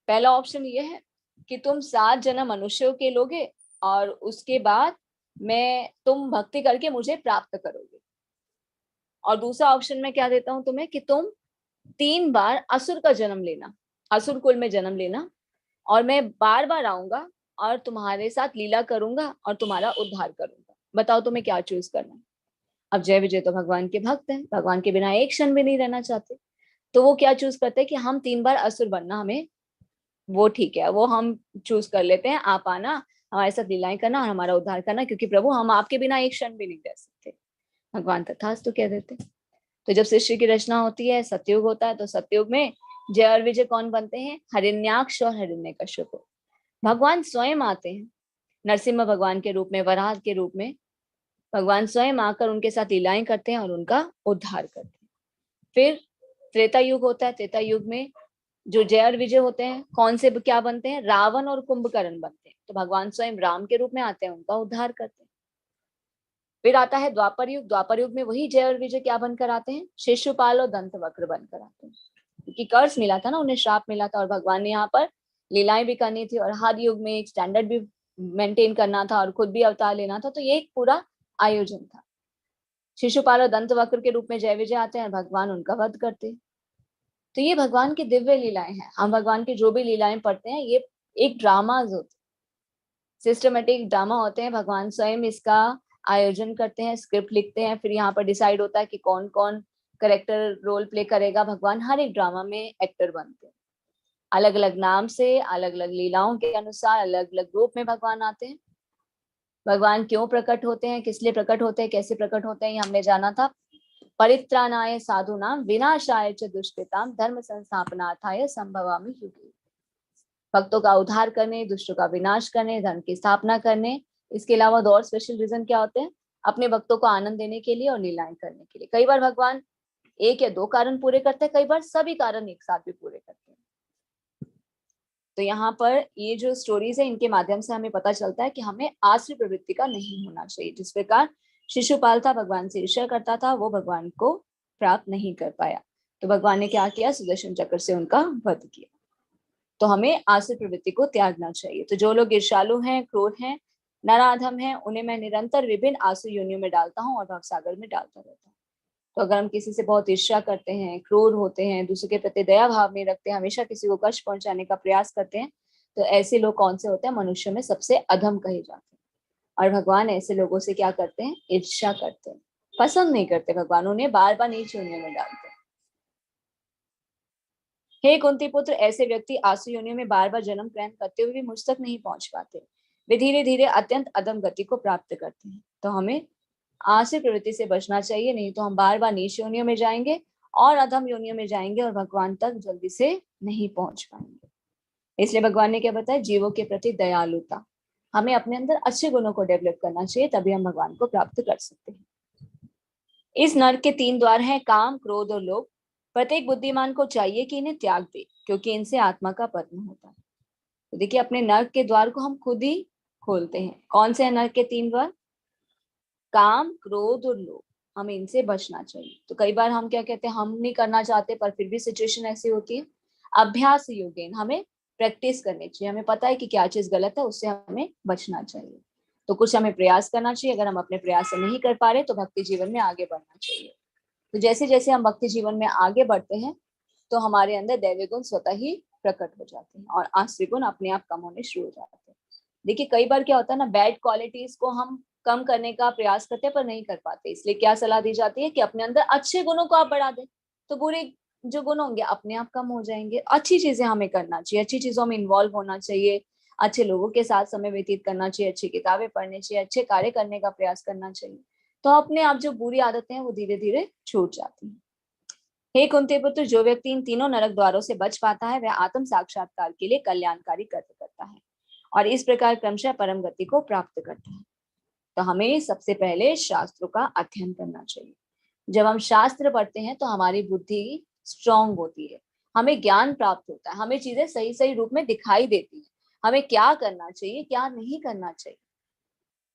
पहला ऑप्शन ये है कि तुम 7 जन्म मनुष्यों के लोगे और उसके बाद तुम भक्ति करके मुझे प्राप्त करोगे। और दूसरा ऑप्शन मैं क्या देता हूँ तुम्हें कि तुम 3 बार असुर का जन्म लेना, असुर कुल में जन्म लेना, और मैं बार बार आऊंगा और तुम्हारे साथ लीला करूंगा और तुम्हारा उद्धार करूंगा। बताओ तुम्हें क्या चूज करना है। अब जय विजय तो भगवान के भक्त हैं, भगवान के बिना एक क्षण भी नहीं रहना चाहते। तो वो क्या चूज करते हैं कि हम 3 बार असुर बनना, हमें वो ठीक है, वो हम चूज कर लेते हैं, आप आना, हमारे साथ लीलाएं करना और हमारा उद्धार करना, क्योंकि प्रभु हम आपके बिना एक क्षण भी नहीं रह सकते। भगवान तथास्तु कह देते। तो जब सृष्टि की रचना होती है, सतयुग होता है, तो सतयुग में जय और विजय कौन बनते हैं, हिरण्याक्ष और हिरण्यकश्यप। भगवान स्वयं आते हैं नरसिम्हा भगवान के रूप में, वराह के रूप में। भगवान स्वयं आकर उनके साथ लीलाएं करते हैं और उनका उद्धार करते हैं। फिर त्रेता युग होता है। त्रेता युग में जो जय और विजय होते हैं कौन से क्या बनते हैं, रावण और कुंभकर्ण बनते हैं। तो भगवान स्वयं राम के रूप में आते हैं, उनका उद्धार करते हैं। फिर आता है द्वापर युग। द्वापर युग में वही जय और विजय क्या बनकर आते हैं, शिशुपाल और दंतवक्र बनकर आते हैं, क्योंकि कर्ज मिला था ना, उन्हें श्राप मिला था और भगवान ने यहाँ पर लीलाएं भी करनी थी और हर युग में एक स्टैंडर्ड भी मेंटेन करना था और खुद भी अवतार लेना था। तो ये एक पूरा आयोजन था। शिशुपाल और दंतवक्र के रूप में जय विजय आते हैं और भगवान उनका वध करते हैं। तो ये भगवान की दिव्य लीलाएं हैं। हम भगवान की जो भी लीलाएं पढ़ते हैं ये एक ड्रामाज होते हैं, सिस्टमेटिक ड्रामा होते हैं। भगवान स्वयं इसका आयोजन करते हैं, स्क्रिप्ट लिखते हैं, फिर यहाँ पर डिसाइड होता है कि कौन कौन करेक्टर रोल प्ले करेगा। भगवान हर एक ड्रामा में एक्टर बनते हैं, अलग अलग नाम से, अलग अलग लीलाओं के अनुसार अलग अलग रूप में भगवान आते हैं। भगवान क्यों प्रकट होते हैं, किस लिए प्रकट होते हैं, कैसे प्रकट होते हैं, ये हमने जाना था। परित्राणाय साधूनां विनाशाय च दुष्कृतां धर्म संस्थापनार्थाय संभवामि युगे। भक्तों का उद्धार करने, दुष्टों का विनाश करने, धर्म की स्थापना करने। इसके अलावा दो और स्पेशल रीजन क्या होते हैं? अपने भक्तों को आनंद देने के लिए और लीलाएं करने के लिए। कई बार भगवान एक या दो कारण पूरे करते हैं, कई बार सभी कारण एक साथ भी पूरे करते हैं। तो यहाँ पर ये जो स्टोरीज है इनके माध्यम से हमें पता चलता है कि हमें आश्रित प्रवृत्ति का नहीं होना चाहिए। जिस प्रकार शिशुपाल था, भगवान से ईर्ष्या करता था, वो भगवान को प्राप्त नहीं कर पाया। तो भगवान ने क्या किया? सुदर्शन चक्र से उनका वध किया। तो हमें आश्रित प्रवृत्ति को त्यागना चाहिए। तो जो लोग ईर्ष्यालु हैं, क्रूर हैं, नराधम हैं, उन्हें मैं निरंतर विभिन्न आसु योनियों में डालता हूँ और भवसागर में डालता रहता हूँ। तो अगर हम किसी से बहुत ईर्ष्या करते हैं, क्रूर होते हैं, दूसरे के प्रति दया भाव नहीं रखते हैं, हमेशा किसी को कष्ट पहुंचाने का प्रयास करते हैं, तो ऐसे लोग कौन से होते हैं? मनुष्य में सबसे अधम कहे जाते हैं। और भगवान ऐसे लोगों से क्या करते हैं? ईर्ष्या करते हैं, पसंद नहीं करते। भगवान उन्हें बार बार नीच योनियों में डालते हैं। हे कुंती पुत्र, ऐसे व्यक्ति आसु योनियों में बार बार जन्म ग्रहण करते हुए भी मुझ तक नहीं पहुंच पाते। वे धीरे धीरे अत्यंत अधम गति को प्राप्त करते हैं। तो हमें आसुरी प्रवृत्ति से बचना चाहिए, नहीं तो हम बार बार नीच योनियों में जाएंगे और अधम योनियों में जाएंगे और भगवान तक जल्दी से नहीं पहुंच पाएंगे। इसलिए भगवान ने क्या बताया? जीवों के प्रति दयालुता। हमें अपने अंदर अच्छे गुणों को डेवलप करना चाहिए, तभी हम भगवान को प्राप्त कर सकते हैं। इस नर्क के 3 द्वार हैं, काम, क्रोध और लोभ। प्रत्येक बुद्धिमान को चाहिए कि इन्हें त्याग दे, क्योंकि इनसे आत्मा का पतन होता है। तो देखिए, अपने नर्क के द्वार को हम खुद ही खोलते हैं। कौन से हैं नर्क के 3 द्वार? काम, क्रोध और लोभ। हमें इनसे बचना चाहिए। तो कई बार हम क्या कहते हैं, हम नहीं करना चाहते पर फिर भी सिचुएशन ऐसी होती है। अभ्यास योगेन, हमें प्रैक्टिस करनी चाहिए। हमें पता है कि क्या चीज गलत है, उससे हमें बचना चाहिए। तो कुछ हमें प्रयास करना चाहिए। अगर हम अपने प्रयास से नहीं कर पा रहे तो भक्ति जीवन में आगे बढ़ना चाहिए। तो जैसे जैसे हम भक्ति जीवन में आगे बढ़ते हैं तो हमारे अंदर दैवी गुण स्वतः ही प्रकट हो जाते हैं और आश्रित गुण अपने आप कम होने शुरू हो जाते हैं। देखिए, कई बार क्या होता है ना, बैड क्वालिटीज को हम कम करने का प्रयास करते हैं पर नहीं कर पाते। इसलिए क्या सलाह दी जाती है कि अपने अंदर अच्छे गुणों को आप बढ़ा दें, तो बुरे जो गुण होंगे अपने आप कम हो जाएंगे। अच्छी चीजें हमें करना चाहिए, अच्छी चीजों में इन्वॉल्व होना चाहिए, अच्छे लोगों के साथ समय व्यतीत करना चाहिए, अच्छी किताबें पढ़नी चाहिए, अच्छे कार्य करने का प्रयास करना चाहिए। तो अपने आप जो बुरी आदतें हैं वो धीरे धीरे छूट जाती हैं। हे कुंती पुत्र, जो व्यक्ति इन तीनों नरक द्वारों से बच पाता है वह आत्म साक्षात्कार के लिए कल्याणकारी कर्म करता है और इस प्रकार क्रमशः परम गति को प्राप्त करता है। तो हमें सबसे पहले शास्त्रों का अध्ययन करना चाहिए। जब हम शास्त्र पढ़ते हैं तो हमारी बुद्धि स्ट्रांग होती है, हमें ज्ञान प्राप्त होता है, हमें चीजें सही सही रूप में दिखाई देती है, हमें क्या करना चाहिए क्या नहीं करना चाहिए।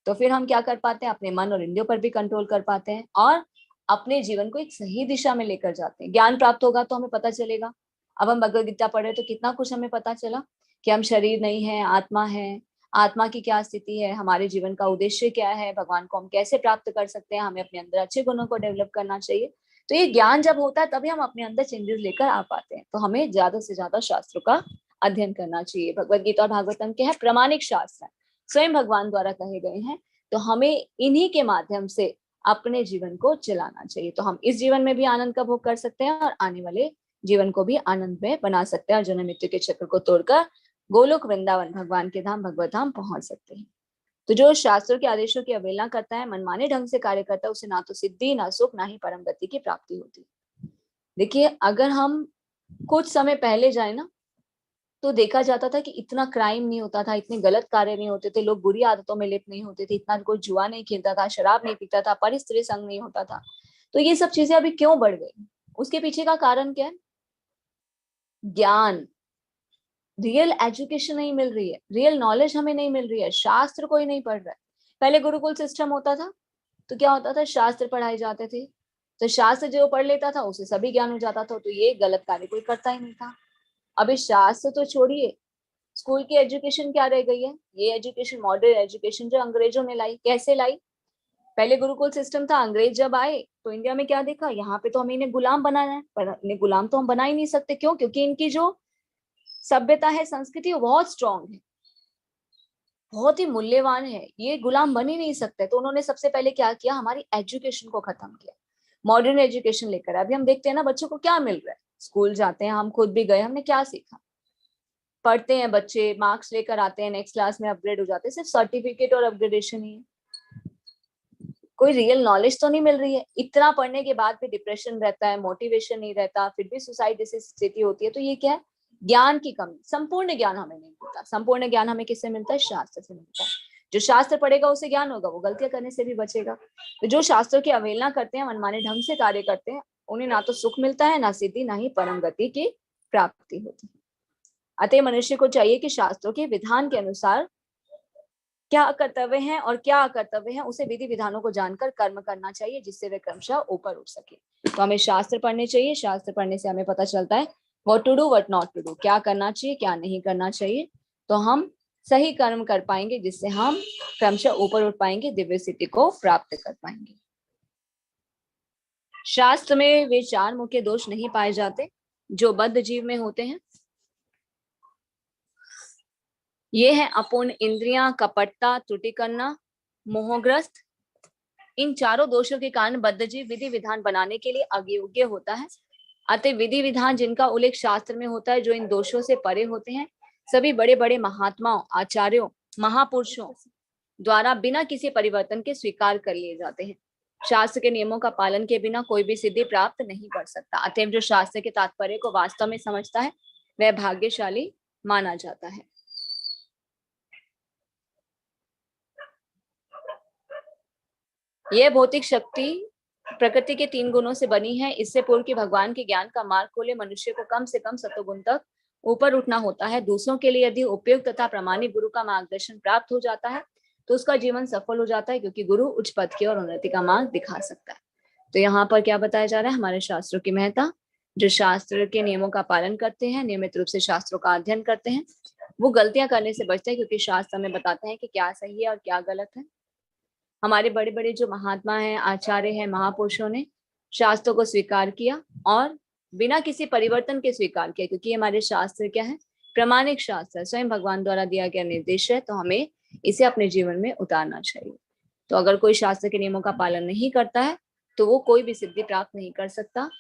तो फिर हम क्या कर पाते हैं? अपने मन और इंद्रियों पर भी कंट्रोल कर पाते हैं और अपने जीवन को एक सही दिशा में लेकर जाते हैं। ज्ञान प्राप्त होगा तो हमें पता चलेगा। अब हम भगवद गीता पढ़े तो कितना कुछ हमें पता चला कि हम शरीर नहीं है, आत्मा है, आत्मा की क्या स्थिति है, हमारे जीवन का उद्देश्य क्या है, भगवान को हम कैसे प्राप्त कर सकते हैं, हमें अपने अंदर अच्छे गुणों को डेवलप करना चाहिए। तो ये ज्ञान जब होता है तभी हम अपने अंदर चेंजेस लेकर आ पाते हैं। तो हमें ज्यादा से ज्यादा शास्त्रों का अध्ययन करना चाहिए। भगवद गीता और भागवतम के हैं प्रमाणिक शास्त्र है, स्वयं भगवान द्वारा कहे गए हैं। तो हमें इन्हीं के माध्यम से अपने जीवन को चलाना चाहिए। तो हम इस जीवन में भी आनंद का भोग कर सकते हैं और आने वाले जीवन को भी आनंद में बना सकते हैं और जन्म मृत्यु के चक्र को तोड़कर गोलोक वृंदावन भगवान के धाम भगवत धाम पहुंच सकते हैं। तो जो शास्त्रों के आदेशों की अवहेलना करता है, मनमाने ढंग से कार्य करता है, उसे ना तो सिद्धि, ना सुख, ना ही परम गति की प्राप्ति होती। देखिए, अगर हम कुछ समय पहले जाए ना तो देखा जाता था कि इतना क्राइम नहीं होता था, इतने गलत कार्य नहीं होते थे, लोग बुरी आदतों में लिप्त नहीं होते थे, इतना कोई जुआ नहीं खेलता था, शराब नहीं पीता था, परिस्त्री संग नहीं होता था। तो ये सब चीजें अभी क्यों बढ़ गई? उसके पीछे का कारण क्या है? ज्ञान, रियल एजुकेशन नहीं मिल रही है, रियल नॉलेज हमें नहीं मिल रही है, शास्त्र कोई नहीं पढ़ रहा है। पहले गुरुकुल सिस्टम होता था तो क्या होता था? शास्त्र पढ़ाए जाते थे, तो शास्त्र जो पढ़ लेता था उसे सभी ज्ञान हो जाता था, तो ये गलत कार्य कोई करता ही नहीं था। अभी शास्त्र तो छोड़िए, स्कूल की एजुकेशन क्या रह गई है? ये एजुकेशन, मॉडर्न एजुकेशन जो अंग्रेजों ने लाई, कैसे लाई? पहले गुरुकुल सिस्टम था, अंग्रेज जब आए तो इंडिया में क्या देखा, यहाँ पे तो हमें इन्हें गुलाम बनाना है, पर इन्हें गुलाम तो हम बना ही नहीं सकते। क्यों? क्योंकि इनकी जो सभ्यता है, संस्कृति, वो बहुत स्ट्रांग है, बहुत ही मूल्यवान है, ये गुलाम बन ही नहीं सकते। तो उन्होंने सबसे पहले क्या किया, हमारी एजुकेशन को खत्म किया, मॉडर्न एजुकेशन लेकर। अभी हम देखते हैं ना बच्चों को क्या मिल रहा है, स्कूल जाते हैं, हम खुद भी गए, हमने क्या सीखा, पढ़ते हैं बच्चे, मार्क्स लेकर आते हैं, नेक्स्ट क्लास में अपग्रेड हो जाते हैं, सिर्फ सर्टिफिकेट और अपग्रेडेशन ही है, कोई रियल नॉलेज तो नहीं मिल रही है। इतना पढ़ने के बाद भी डिप्रेशन रहता है, मोटिवेशन नहीं रहता, फिर भी सुसाइड जैसी स्थिति होती है। तो ये क्या है, ज्ञान की कमी, संपूर्ण ज्ञान हमें नहीं मिलता। संपूर्ण ज्ञान हमें किससे मिलता है, शास्त्र से मिलता है। जो शास्त्र पढ़ेगा उसे ज्ञान होगा, वो गलतियां करने से भी बचेगा। तो जो शास्त्रों की अवहेलना करते हैं, मनमाने ढंग से कार्य करते हैं, उन्हें ना तो सुख मिलता है, ना सिद्धि, ना ही परम गति की प्राप्ति होती है। अतः मनुष्य को चाहिए कि शास्त्रों के विधान के अनुसार क्या कर्तव्य है और क्या अकर्तव्य है, उसे विधि विधानों को जानकर कर्म करना चाहिए, जिससे वे क्रमशः ऊपर उठ सके। तो हमें शास्त्र पढ़ने चाहिए, शास्त्र पढ़ने से हमें पता चलता है what to do what not to do, क्या करना चाहिए क्या नहीं करना चाहिए। तो हम सही कर्म कर पाएंगे, जिससे हम क्रमशः ऊपर उठ पाएंगे, दिव्य सिद्धि को प्राप्त कर पाएंगे। शास्त्र में वे 4 मुख्य दोष नहीं पाए जाते जो बद्ध जीव में होते हैं। ये है अपूर्ण इंद्रियां, कपटता, त्रुटि करना, मोहग्रस्त। इन चारों दोषों के कारण बद्धजीव विधि विधान बनाने के लिए अयोग्य होता है। अतः विधि विधान जिनका उल्लेख शास्त्र में होता है, जो इन दोषों से परे होते हैं, सभी बड़े बड़े महात्माओं, आचार्यों, महापुरुषों द्वारा बिना किसी परिवर्तन के स्वीकार कर लिए जाते हैं। शास्त्र के नियमों का पालन के बिना कोई भी सिद्धि प्राप्त नहीं कर सकता। अतएव जो शास्त्र के तात्पर्य को वास्तव में समझता है, वह भाग्यशाली माना जाता है। यह भौतिक शक्ति प्रकृति के 3 गुणों से बनी है। इससे पूर्व कि भगवान के ज्ञान का मार्ग खोले, मनुष्य को कम से कम सत्वगुण तक ऊपर उठना होता है। दूसरों के लिए यदि उपयुक्त तथा प्रामाणिक गुरु का मार्गदर्शन प्राप्त हो जाता है, तो उसका जीवन सफल हो जाता है, क्योंकि गुरु उच्च पद की और उन्नति का मार्ग दिखा सकता है। तो यहाँ पर क्या बताया जा रहा है, हमारे शास्त्रों की महत्ता। जो शास्त्र के नियमों का पालन करते हैं, नियमित रूप से शास्त्रों का अध्ययन करते हैं, वो गलतियां करने से बचते हैं, क्योंकि शास्त्र हमें बताते हैं कि क्या सही है और क्या गलत है। हमारे बड़े बड़े जो महात्मा हैं, आचार्य हैं, महापुरुषों ने शास्त्रों को स्वीकार किया और बिना किसी परिवर्तन के स्वीकार किया, क्योंकि हमारे शास्त्र क्या है, प्रामाणिक शास्त्र, स्वयं भगवान द्वारा दिया गया निर्देश है। तो हमें इसे अपने जीवन में उतारना चाहिए। तो अगर कोई शास्त्र के नियमों का पालन नहीं करता है, तो वो कोई भी सिद्धि प्राप्त नहीं कर सकता।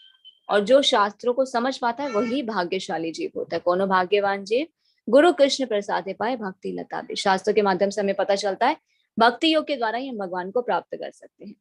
और जो शास्त्रों को समझ पाता है, वही भाग्यशाली जीव होता है। कोनो भाग्यवान जीव गुरु कृष्ण प्रसादे पाए भक्ति लता भी। शास्त्रों के माध्यम से हमें पता चलता है, भक्ति योग के द्वारा ही हम भगवान को प्राप्त कर सकते हैं।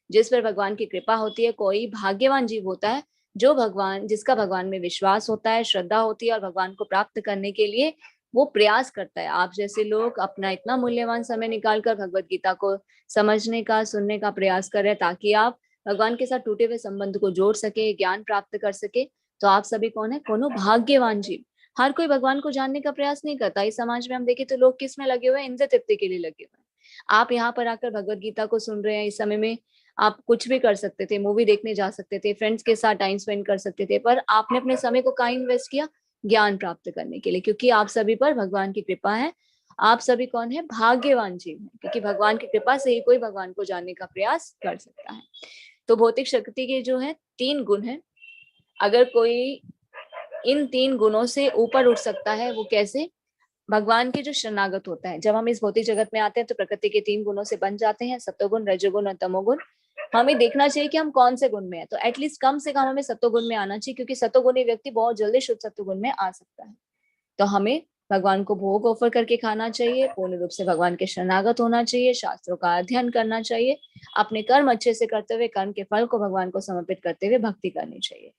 जिस पर भगवान की कृपा होती है, कोई भाग्यवान जीव होता है, जो भगवान, जिसका भगवान में विश्वास होता है, श्रद्धा होती है, और भगवान को प्राप्त करने के लिए वो प्रयास करता है। आप जैसे लोग अपना इतना मूल्यवान समय निकालकर भगवत गीता को समझने का, सुनने का प्रयास कर रहे हैं, ताकि आप भगवान के साथ टूटे हुए संबंध को जोड़ सके, ज्ञान प्राप्त कर सके। तो आप सभी कौन है, कोनो भाग्यवान जीव। हर कोई भगवान को जानने का प्रयास नहीं करता। इस समाज में हम देखें तो लोग किस में लगे हुए हैं, इंद्र तृप्ति के लिए लगे हुए हैं। आप यहाँ पर आकर भगवत गीता को सुन रहे हैं, इस समय में आप कुछ भी कर सकते थे, मूवी देखने जा सकते थे, फ्रेंड्स के साथ टाइम स्पेंड कर सकते थे, पर आपने अपने समय को कहाँ इन्वेस्ट किया, ज्ञान प्राप्त करने के लिए। क्योंकि आप सभी पर भगवान की कृपा है। आप सभी कौन है, भाग्यवान जीव है, क्योंकि भगवान की कृपा से ही कोई भगवान को जानने का प्रयास कर सकता है। तो भौतिक शक्ति के जो है 3 गुण है। अगर कोई इन 3 गुणों से ऊपर उठ सकता है, वो कैसे, भगवान के जो शरणागत होता है। जब हम इस भौतिक जगत में आते हैं, तो प्रकृति के 3 गुणों से बन जाते हैं, सत्वगुण, रजोगुण और तमोगुण। हमें देखना चाहिए कि हम कौन से गुण में है। तो एटलीस्ट कम से कम हमें सत्वगुण में आना चाहिए, क्योंकि सत्वगुणी व्यक्ति बहुत जल्दी शुद्ध सत्वगुण में आ सकता है। तो हमें भगवान को भोग ऑफर करके खाना चाहिए, पूर्ण रूप से भगवान के शरणागत होना चाहिए, शास्त्रों का अध्ययन करना चाहिए, अपने कर्म अच्छे से करते हुए, कर्म के फल को भगवान को समर्पित करते हुए भक्ति करनी चाहिए।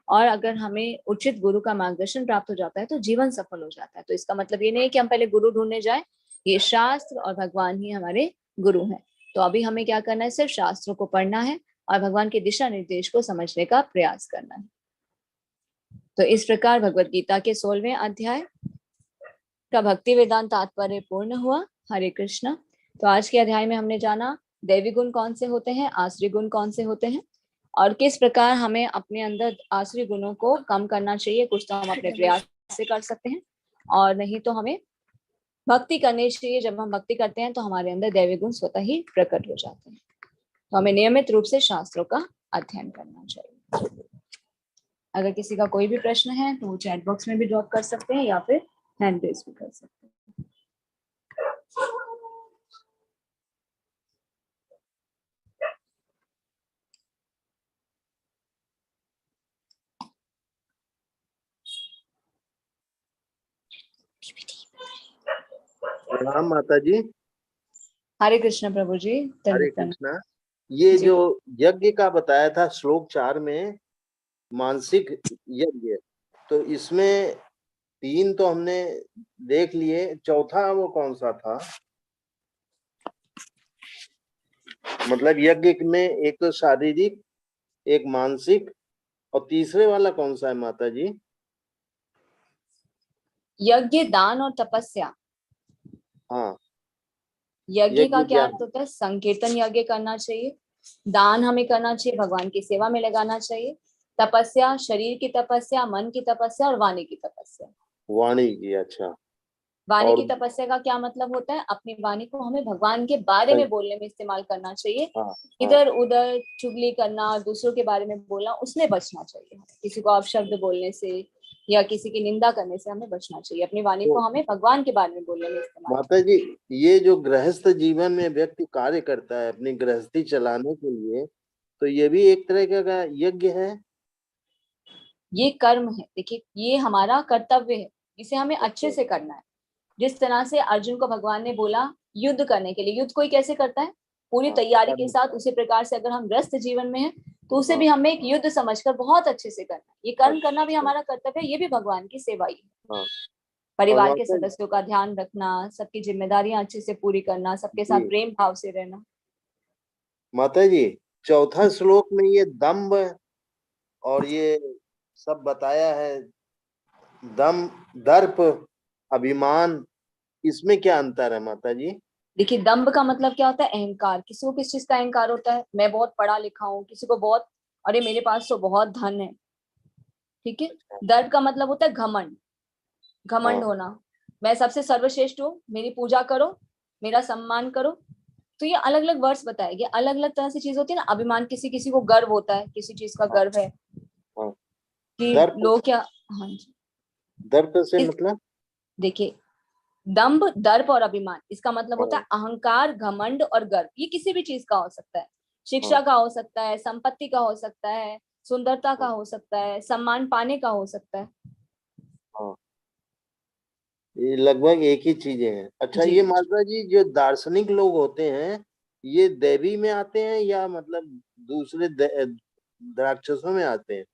और अगर हमें उचित गुरु का मार्गदर्शन प्राप्त हो जाता है, तो जीवन सफल हो जाता है। तो इसका मतलब ये नहीं है कि हम पहले गुरु ढूंढने जाए, ये शास्त्र और भगवान ही हमारे गुरु हैं। तो अभी हमें क्या करना है, सिर्फ शास्त्रों को पढ़ना है और भगवान के दिशा निर्देश को समझने का प्रयास करना है। तो इस प्रकार भगवत गीता के 16वें अध्याय का भक्ति वेदांत तात्पर्य पूर्ण हुआ। हरे कृष्ण। तो आज के अध्याय में हमने जाना दैवी गुण कौन से होते हैं, आसुरी गुण कौन से होते हैं, और किस प्रकार हमें अपने अंदर आसुरी गुणों को कम करना चाहिए। कुछ तो हम अपने प्रयास से कर सकते हैं, और नहीं तो हमें भक्ति करनी चाहिए। जब हम भक्ति करते हैं, तो हमारे अंदर दैवी गुण स्वतः ही प्रकट हो जाते हैं। तो हमें नियमित रूप से शास्त्रों का अध्ययन करना चाहिए। अगर किसी का कोई भी प्रश्न है तो वो चैट बॉक्स में भी ड्रॉप कर सकते हैं या फिर हैंड रेज भी कर सकते हैं। प्रणाम माता जी। हरे कृष्ण प्रभु जी। हरे कृष्णा। ये जी। जो यज्ञ का बताया था श्लोक 4 में, मानसिक यज्ञ, तो इसमें 3 तो हमने देख लिए, चौथा वो कौन सा था? मतलब यज्ञ में एक तो शारीरिक, एक मानसिक, और तीसरे वाला कौन सा है माता जी? यज्ञ, दान और तपस्या। हाँ, यज्ञ का यज्ञ क्या अर्थ होता है? संकीर्तन यज्ञ करना चाहिए, दान हमें करना चाहिए, भगवान की सेवा में लगाना चाहिए, तपस्या शरीर की तपस्या, मन की तपस्या और वाणी की तपस्या। वाणी की, अच्छा। वाणी और की तपस्या का क्या मतलब होता है? अपनी वाणी को हमें भगवान के बारे में बोलने में इस्तेमाल करना चाहिए। हाँ हाँ इधर उधर चुगली करना, दूसरों के बारे में बोलना, उसमें बचना चाहिए। किसी को अपशब्द बोलने से या किसी की निंदा करने से हमें बचना चाहिए। अपनी वाणी को तो हमें भगवान के बारे में बोलने में इस्तेमाल माता जी, ये जो गृहस्थ जीवन में व्यक्ति कार्य करता है अपनी गृहस्थी चलाने के लिए, तो ये भी एक तरह का यज्ञ है। ये कर्म है। देखिए, ये हमारा कर्तव्य है, इसे हमें अच्छे से करना है। जिस तरह से अर्जुन को भगवान ने बोला युद्ध करने के लिए, युद्ध कोई कैसे करता है? पूरी हाँ, तैयारी के साथ। उसी प्रकार से अगर हम व्यस्त जीवन में हैं तो उसे हाँ, भी हमें एक युद्ध समझकर बहुत अच्छे से करना है। ये कर्म करना भी अच्छा, हमारा कर्तव्य है, ये भी भगवान की सेवा ही है। हाँ। और परिवार के माता जी, सदस्यों का ध्यान रखना, सबकी जिम्मेदारियां अच्छे से पूरी करना, सबके साथ जी प्रेम भाव से रहना। माता जी, चौथा श्लोक में ये दम्भ और ये सब बताया है, दम, दर्प, अभिमान, इसमें क्या अंतर है माता जी? देखिए, दंभ का मतलब क्या होता है? अहंकार। किसी को किस चीज का अहंकार होता है? मैं बहुत पढ़ा लिखा हूँ। किसी को बहुत, अरे मेरे पास तो बहुत धन है। ठीक है। दर्प का मतलब होता है घमंड। घमंड हाँ, होना, मैं सबसे सर्वश्रेष्ठ हूँ, मेरी पूजा करो, मेरा सम्मान करो। तो ये अलग अलग वर्ड्स बताए गए, अलग अलग तरह से चीज होती है ना। अभिमान, किसी किसी को गर्व होता है, किसी चीज का हाँ, गर्व है हाँ। कि दर्प, लोग क्या। हाँ जी। दर्प से इस मतलब? देखिए, दंभ, दर्प और अभिमान, इसका मतलब होता हाँ, है अहंकार, घमंड और गर्व। ये किसी भी चीज का हो सकता है। हाँ, शिक्षा का हो सकता है, संपत्ति का हो सकता है, सुंदरता का हाँ, हो सकता है, सम्मान पाने का हो सकता है। हाँ। ये लगभग एक ही चीजें हैं। अच्छा, जी ये जी। माता जी जो दार्शनिक लोग होते हैं, ये देवी में आते हैं या मतलब दूसरे राक्षसों में आते हैं?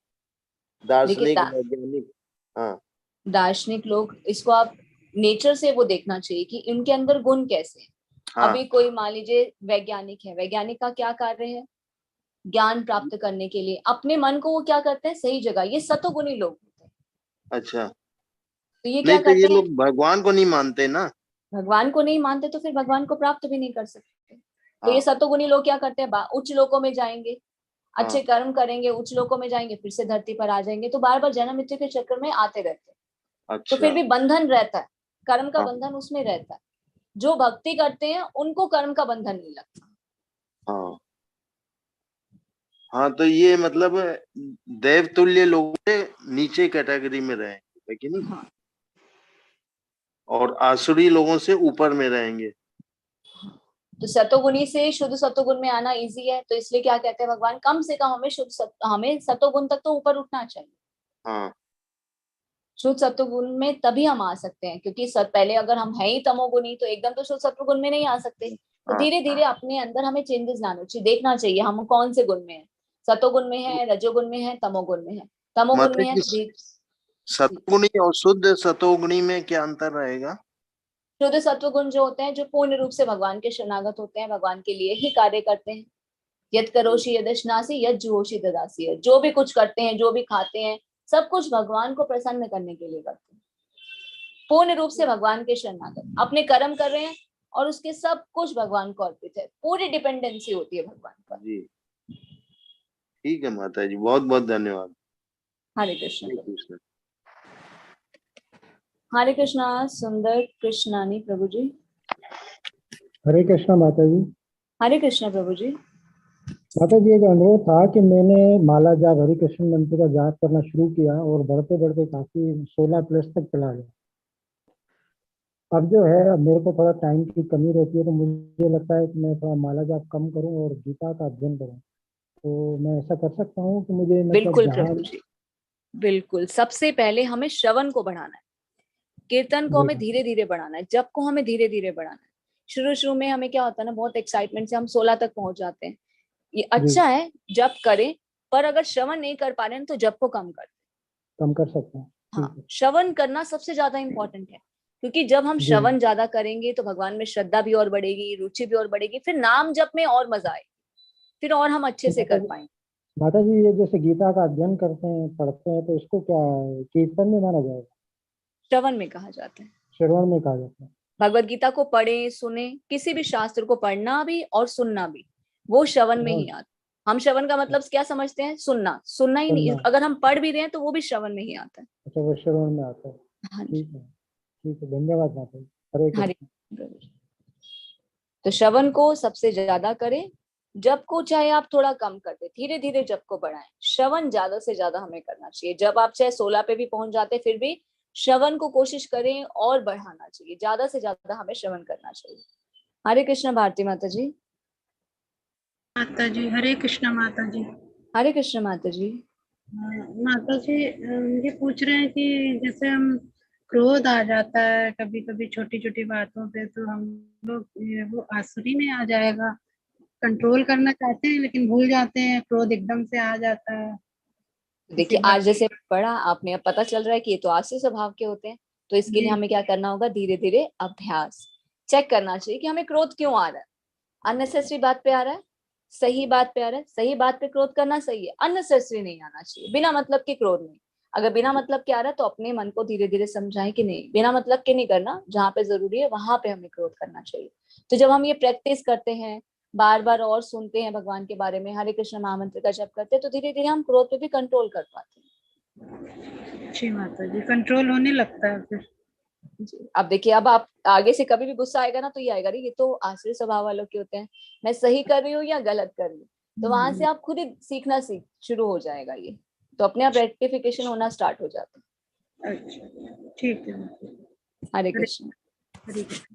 देखिए, दार्शनिक, वैज्ञानिक। हाँ, दार्शनिक लोग, इसको आप नेचर से वो देखना चाहिए कि इनके अंदर गुण कैसे हैं। हाँ, अभी कोई मान लीजिए वैज्ञानिक है, वैज्ञानिक का क्या कार्य है? ज्ञान प्राप्त करने के लिए अपने मन को वो क्या करते हैं? सही जगह। ये सतोगुणी लोग होते हैं। अच्छा। तो ये नहीं क्या तो ये करते हैं? लोग भगवान को नहीं मानते ना। भगवान को नहीं मानते तो फिर भगवान को प्राप्त भी नहीं कर सकते। तो ये हाँ, सतोगुणी लोग क्या करते हैं? उच्च लोकों में जाएंगे, हाँ, अच्छे कर्म करेंगे, उच्च लोकों में जाएंगे, फिर से धरती पर आ जाएंगे। तो बार बार जन्म मृत्यु के चक्कर में आते रहते हैं। तो अच्छा, फिर भी बंधन रहता है, कर्म का हाँ, बंधन उसमें रहता है। जो भक्ति करते हैं उनको कर्म का बंधन नहीं लगता। हाँ, हाँ। तो ये मतलब देवतुल्य लोगों से नीचे कैटेगरी में रहेंगे, है कि नहीं? हाँ। और आसुरी लोगों से ऊपर में रहेंगे। तो सतोगुणी से शुद्ध सतोगुण में आना इजी है, तो इसलिए क्या कहते हैं भगवान? कम से कम हमें हमें सतोगुण तक तो ऊपर उठना चाहिए। हाँ, शुद्ध सत्वगुण में तभी हम आ सकते हैं, क्योंकि पहले अगर हम है ही तमोगुणी तो एकदम तो शुद्ध सत्वगुण में नहीं आ सकते। तो हाँ। धीरे धीरे अपने अंदर हमें चेंजेस लाने चाहिए, देखना चाहिए हम कौन से गुण में है। सतोगुण में है, रजोगुण में है, तमोगुण में है। तमोगुण माता में है जी, तो धीरे। सतोगुणी और शुद्ध सतोगुणी में क्या अंतर रहेगा? शुद्ध सत्वगुण जो होते हैं, जो पूर्ण रूप से भगवान के शरणागत होते हैं, भगवान के लिए ही कार्य करते हैं। यद करोषि यदश्नासि यद जुहोषि ददासि। जो भी कुछ करते हैं, जो भी खाते हैं, सब कुछ भगवान को प्रसन्न करने के लिए करते हैं। पूर्ण रूप से भगवान के शरणागत अपने कर्म कर रहे हैं और उसके सब कुछ भगवान को अर्पित है। पूरी डिपेंडेंसी होती है भगवान पर। जी, ठीक है माता जी, बहुत बहुत धन्यवाद। हरे कृष्ण हरे प्रभु। कृष्ण। हरे कृष्णा सुंदर कृष्णानी प्रभु जी। हरे कृष्णा माता जी। हरे कृष्ण प्रभु जी। माता जी एक अनुरोध था कि मैंने माला जाप हरि कृष्ण मंत्र का जाप करना शुरू किया और बढ़ते बढ़ते काफी 16 प्लस तक चला गया। अब जो है, अब मेरे को थोड़ा टाइम की कमी रहती है, तो मुझे लगता है कि मैं थोड़ा माला जाप कम करूं और गीता का अध्ययन करूं। तो मैं ऐसा कर सकता हूँ कि मुझे मतलब बिल्कुल जहाँ। प्रभु जी, बिल्कुल। सबसे पहले हमें श्रवण को बढ़ाना है, कीर्तन को जी हमें धीरे धीरे बढ़ाना है, जप को हमें धीरे धीरे बढ़ाना है। शुरू शुरू में हमें क्या होता है ना, बहुत एक्साइटमेंट से हम 16 तक पहुंच जाते हैं। ये जी, अच्छा है, जप करें, पर अगर श्रवण नहीं कर पा रहे हैं तो जप को कम कर। कम कर सकते हैं। हाँ, ठीक है। श्रवण करना सबसे ज्यादा इंपॉर्टेंट है, क्योंकि जब हम जी श्रवण ज्यादा करेंगे तो भगवान में श्रद्धा भी और बढ़ेगी, रुचि भी और बढ़ेगी, फिर नाम जप में और मजा आए, फिर और हम अच्छे तो से कर पाएंगे। माता जी ये जैसे गीता का अध्ययन करते हैं पढ़ते हैं, तो इसको क्या कीर्तन में माना जाएगा? श्रवण में कहा जाता है। श्रवण में कहा जाता है। भगवत गीता को पढ़े सुने, किसी भी शास्त्र को पढ़ना भी और सुनना भी, वो श्रवण में और ही आता। हम श्रवण का मतलब क्या समझते हैं? सुनना। सुनना ही नहीं, सुनना। अगर हम पढ़ भी रहे हैं तो वो भी श्रवण में ही आता है। अच्छा, वो श्रवण में आता है। हाँ जी। ठीक है। ठीक है, धन्यवाद माता जी। हरे हरे कृष्ण। कृष्ण। तो श्रवण को सबसे ज्यादा करें, जप को चाहे आप थोड़ा कम कर दे, धीरे धीरे जप को बढ़ाएं। श्रवण ज्यादा से ज्यादा हमें करना चाहिए। जब आप चाहे 16 पे भी पहुंच जाते फिर भी श्रवण को कोशिश करें और बढ़ाना चाहिए, ज्यादा से ज्यादा हमें श्रवण करना चाहिए। हरे कृष्ण भारती माता जी। माता जी हरे कृष्णा। माता जी हरे कृष्ण माता जी। माता जी ये पूछ रहे हैं कि जैसे हम क्रोध आ जाता है कभी कभी छोटी छोटी बातों पे, तो हम लोग वो आसुरी में आ जाएगा। कंट्रोल करना चाहते हैं लेकिन भूल जाते हैं, क्रोध एकदम से आ जाता है किसी देखिए, बात। आज जैसे पढ़ा आपने, अब पता चल रहा है कि ये तो आलसी स्वभाव के होते हैं। तो इसके लिए जी हमें क्या करना होगा? धीरे धीरे अभ्यास। चेक करना चाहिए कि हमें क्रोध क्यों आ रहा है। अननेसेसरी बात पे आ रहा है, सही बात पे आ रहा है। सही बात पे क्रोध करना सही है, अननेसेसरी नहीं आना चाहिए, बिना मतलब के क्रोध नहीं। अगर बिना मतलब के आ रहा है तो अपने मन को धीरे धीरे समझाएं कि नहीं, बिना मतलब के नहीं करना, जहां पे जरूरी है वहां पे हमें क्रोध करना चाहिए। तो जब हम ये प्रैक्टिस करते हैं, बार बार और सुनते हैं भगवान के बारे में, हरे कृष्ण महामंत्र का जप करते हैं, तो धीरे धीरे हम क्रोध पे भी कंट्रोल कर पाते हैं। जी माता जी, कंट्रोल होने लगता है फिर। जी। अब देखिए, अब आप आगे से कभी भी गुस्सा आएगा ना तो ये आएगा, ये तो आसुरी स्वभाव वालों के होते हैं, मैं सही कर रही हूँ या गलत कर रही हूँ। तो वहां से आप खुद ही सीखना शुरू हो जाएगा ये। तो अपने आप रेक्टिफिकेशन होना स्टार्ट हो जाता है। अच्छा ठीक है। हरे हरे कृष्ण। हरे कृष्ण।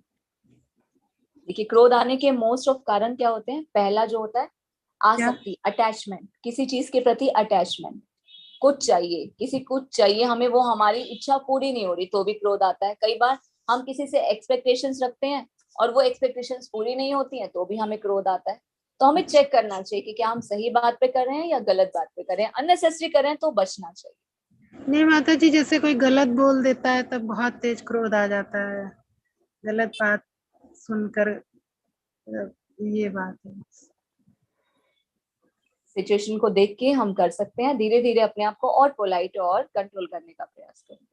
देखिए, क्रोध आने के मोस्ट ऑफ कारण क्या होते हैं? पहला जो होता है, क्या? आसक्ति, अटैचमेंट, किसी चीज के प्रति अटैचमेंट। कुछ चाहिए, किसी कुछ चाहिए हमें, वो हमारी इच्छा पूरी नहीं हो रही तो भी क्रोध आता है। कई बार हम किसी से एक्सपेक्टेशंस रखते हैं और वो एक्सपेक्टेशंस पूरी नहीं होती हैं तो भी हमें क्रोध आता है। तो हमें चेक करना चाहिए कि क्या हम सही बात पे कर रहे हैं या गलत बात पे कर रहे हैं। अननेसेसरी कर रहे हैं तो बचना चाहिए। नहीं माता जी, जैसे कोई गलत बोल देता है तब बहुत तेज क्रोध आ जाता है, गलत बात सुनकर। ये बात है। सिचुएशन को देख के हम कर सकते हैं, धीरे धीरे अपने आप को और पोलाइट और कंट्रोल करने का प्रयास करें।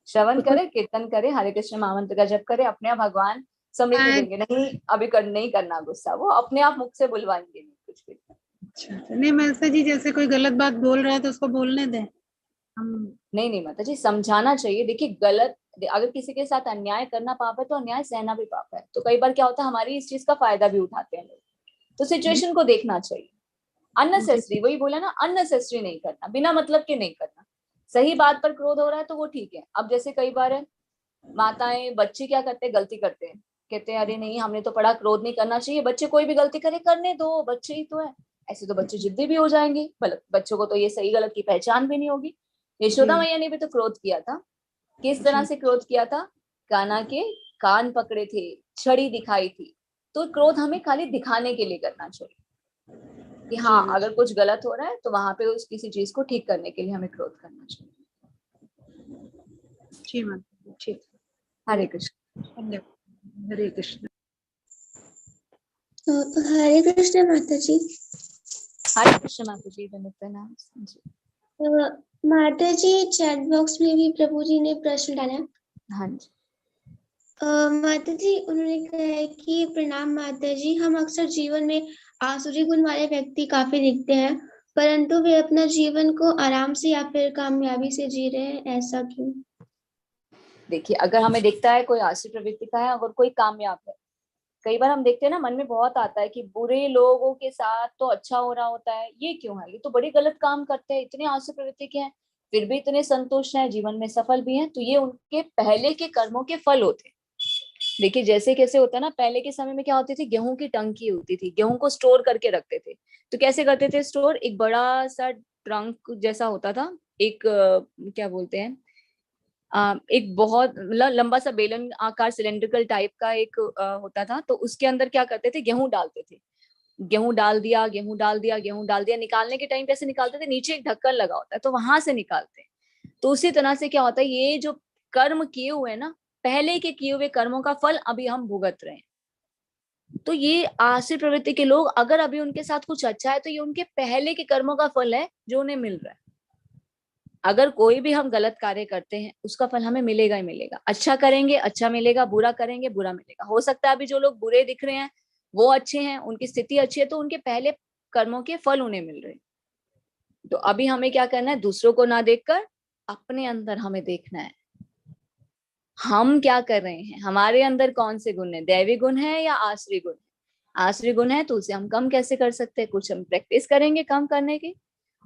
श्रवण तो कुछ करें, कीर्तन करें, हरे कृष्ण महामंत्र का जप करें, अपने आप भगवान समृद्धि शायद। देंगे। नहीं, अभी नहीं करना गुस्सा, वो अपने आप मुख से बुलवाएंगे नहीं कुछ भी। अच्छा, नहीं माता जी, जैसे कोई गलत बात बोल रहा है तो उसको बोलने दें हम। नहीं नहीं माता जी, समझाना चाहिए। देखिए, गलत, अगर किसी के साथ अन्याय करना पाप है तो अन्याय सहना भी पाप है। तो कई बार क्या होता है, हमारी इस चीज का फायदा भी उठाते हैं लोग। तो सिचुएशन को देखना चाहिए। जी अननेसेसरी, वही बोला ना, अननेसेसरी नहीं करना, बिना मतलब के नहीं करना। सही बात पर क्रोध हो रहा है तो वो ठीक है। अब जैसे कई बार है, माताएं, बच्चे क्या करते हैं, गलती करते हैं, कहते हैं अरे नहीं हमने तो पढ़ा क्रोध नहीं करना चाहिए, बच्चे कोई भी गलती करे करने दो, बच्चे ही तो है। ऐसे तो बच्चे जिद्दी भी हो जाएंगे, बच्चों को तो ये सही गलत की पहचान भी नहीं होगी। यशोदा जी मैया ने भी तो क्रोध किया था। किस तरह जी से क्रोध किया था? कान्हा के कान पकड़े थे, छड़ी दिखाई थी। तो क्रोध हमें खाली दिखाने के लिए करना चाहिए कि हाँ, जी अगर कुछ गलत हो रहा है तो वहां पे उस किसी चीज को ठीक करने के लिए हमें क्रोध करना चाहिए। जी माता जी, ठीक। हरे कृष्ण। धन्यवाद। हरे कृष्ण। हरे कृष्ण माता जी। हरे कृष्ण माता जी, प्रणाम जी। माता जी, चैट बॉक्स में भी प्रभु जी ने प्रश्न डाला। हाँ जी। माता जी, उन्होंने कहा है कि प्रणाम माता जी, हम अक्सर जीवन में आसुरी गुण वाले व्यक्ति काफी दिखते हैं, परंतु वे अपना जीवन को आराम से या फिर कामयाबी से जी रहे हैं, ऐसा क्यों? देखिए, अगर हमें दिखता है कोई आसुरी प्रवृत्ति का है, अगर कोई कामयाब है, कई बार हम देखते हैं ना, मन में बहुत आता है कि बुरे लोगों के साथ तो अच्छा हो रहा होता है, ये क्यों है, ये तो बड़ी गलत काम करते हैं, इतने आसुर प्रवृत्ति के हैं फिर भी इतने संतुष्ट हैं, जीवन में सफल भी हैं। तो ये उनके पहले के कर्मों के फल होते हैं। देखिए जैसे कैसे होता है ना, पहले के समय में क्या होती थी, गेहूं की टंकी होती थी, गेहूं को स्टोर करके रखते थे। तो कैसे करते थे स्टोर, एक बड़ा सा ट्रंक जैसा होता था, एक क्या बोलते हैं, एक बहुत लंबा सा बेलन आकार सिलेंड्रिकल टाइप का एक होता था। तो उसके अंदर क्या करते थे, गेहूं डालते थे, गेहूं डाल दिया, गेहूं डाल दिया, गेहूं डाल दिया, निकालने के टाइम कैसे निकालते थे, नीचे एक ढक्कन लगा होता है तो वहां से निकालते हैं। तो उसी तरह से क्या होता है, ये जो कर्म किए हुए ना, पहले के किए हुए कर्मों का फल अभी हम भुगत रहे हैं। तो ये आसुरी प्रवृत्ति के लोग, अगर अभी उनके साथ कुछ अच्छा है तो ये उनके पहले के कर्मों का फल है जो उन्हें मिल रहा है। अगर कोई भी हम गलत कार्य करते हैं उसका फल हमें मिलेगा ही मिलेगा। अच्छा करेंगे अच्छा मिलेगा, बुरा करेंगे बुरा मिलेगा। हो सकता है अभी जो लोग बुरे दिख रहे हैं वो अच्छे हैं, उनकी स्थिति अच्छी है, तो उनके पहले कर्मों के फल उन्हें मिल रहे हैं। तो अभी हमें क्या करना है, दूसरों को ना देखकर अपने अंदर हमें देखना है, हम क्या कर रहे हैं, हमारे अंदर कौन से गुण है, दैवी गुण है या आसुरी गुण है। आसुरी गुण है तो उसे हम कम कैसे कर सकते हैं, कुछ हम प्रैक्टिस करेंगे कम करने की,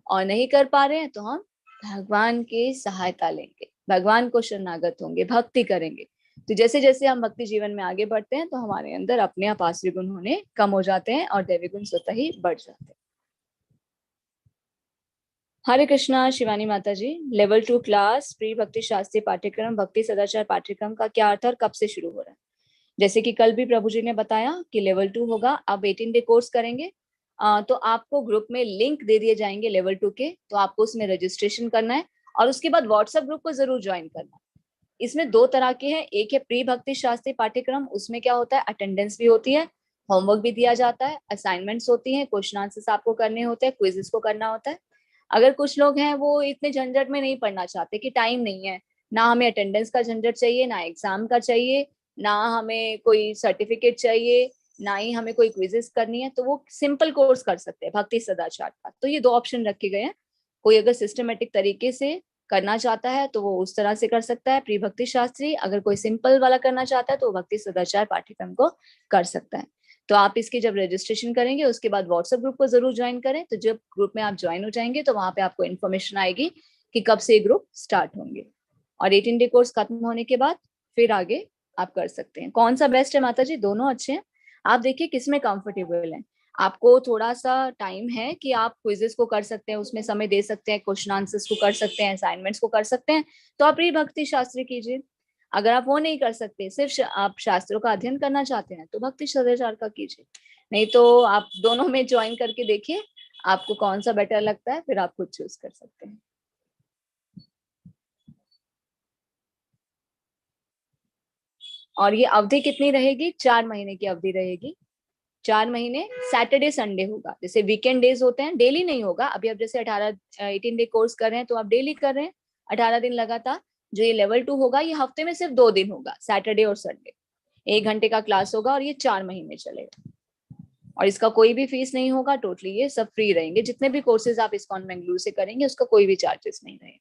और नहीं कर पा रहे हैं तो हम भगवान की सहायता लेंगे, भगवान को शरणागत होंगे, भक्ति करेंगे। तो जैसे जैसे हम भक्ति जीवन में आगे बढ़ते हैं तो हमारे अंदर अपने आप आसुरी गुण होने कम हो जाते हैं और दैवी गुण स्वतः ही बढ़ जाते हैं। हरे कृष्णा शिवानी माता जी, लेवल 2 क्लास प्री भक्ति शास्त्रीय पाठ्यक्रम भक्ति सदाचार पाठ्यक्रम का क्या अर्थ और कब से शुरू हो रहा है। जैसे कि कल भी प्रभु जी ने बताया कि लेवल 2 होगा, आप 18 डे कोर्स करेंगे। तो आपको ग्रुप में लिंक दे दिए जाएंगे लेवल 2 के, तो आपको उसमें रजिस्ट्रेशन करना है और उसके बाद व्हाट्सएप ग्रुप को जरूर ज्वाइन करना है। इसमें 2 तरह के हैं, एक है प्री भक्ति शास्त्रीय पाठ्यक्रम, उसमें क्या होता है, अटेंडेंस भी होती है, होमवर्क भी दिया जाता है, असाइनमेंट्स होती हैं, क्वेश्चन आंसर्स आपको करने होते हैं, क्विजेस को करना होता है। अगर कुछ लोग हैं वो इतने झंझट में नहीं पढ़ना चाहते कि टाइम नहीं है, ना हमें अटेंडेंस का झंझट चाहिए, ना एग्जाम का चाहिए, ना हमें कोई सर्टिफिकेट चाहिए, ना ही हमें कोई क्विजेस करनी है, तो वो सिंपल कोर्स कर सकते हैं भक्ति सदाचार का। तो ये 2 ऑप्शन रखे गए हैं। कोई अगर सिस्टमेटिक तरीके से करना चाहता है तो वो उस तरह से कर सकता है प्री भक्ति शास्त्री, अगर कोई सिंपल वाला करना चाहता है तो वो भक्ति सदाचार पाठ्यक्रम को कर सकता है। तो आप इसकी जब रजिस्ट्रेशन करेंगे उसके बाद व्हाट्सएप ग्रुप को जरूर ज्वाइन करें। तो जब ग्रुप में आप ज्वाइन हो जाएंगे तो वहां पे आपको इन्फॉर्मेशन आएगी कि कब से ग्रुप स्टार्ट होंगे, और 18 डे कोर्स खत्म होने के बाद फिर आगे आप कर सकते हैं। कौन सा बेस्ट है माता जी, दोनों अच्छे हैं, आप देखिए किसमें कंफर्टेबल है। आपको थोड़ा सा टाइम है कि आप क्विजेस को कर सकते हैं, उसमें समय दे सकते हैं, क्वेश्चन आंसर्स को कर सकते हैं, असाइनमेंट्स को कर सकते हैं, तो आप प्री भक्ति शास्त्री कीजिए। अगर आप वो नहीं कर सकते, सिर्फ आप शास्त्रों का अध्ययन करना चाहते हैं तो भक्ति सदाचार का कीजिए। नहीं तो आप दोनों में ज्वाइन करके देखिए आपको कौन सा बेटर लगता है, फिर आप खुद चूज कर सकते हैं। और ये अवधि कितनी रहेगी, 4 महीने की अवधि रहेगी। 4 महीने सैटरडे संडे होगा, जैसे वीकेंड डेज होते हैं, डेली नहीं होगा। अभी आप जैसे 18 डे कोर्स कर रहे हैं तो आप डेली कर रहे हैं 18 दिन लगातार। जो ये लेवल 2 होगा ये हफ्ते में सिर्फ 2 दिन होगा, सैटरडे और संडे, 1 घंटे का क्लास होगा और ये 4 महीने चलेगा। और इसका कोई भी फीस नहीं होगा, टोटली ये सब फ्री रहेंगे। जितने भी कोर्सेज आप इस्कॉन बेंगलुरु से करेंगे उसका कोई भी चार्जेस नहीं रहेगा।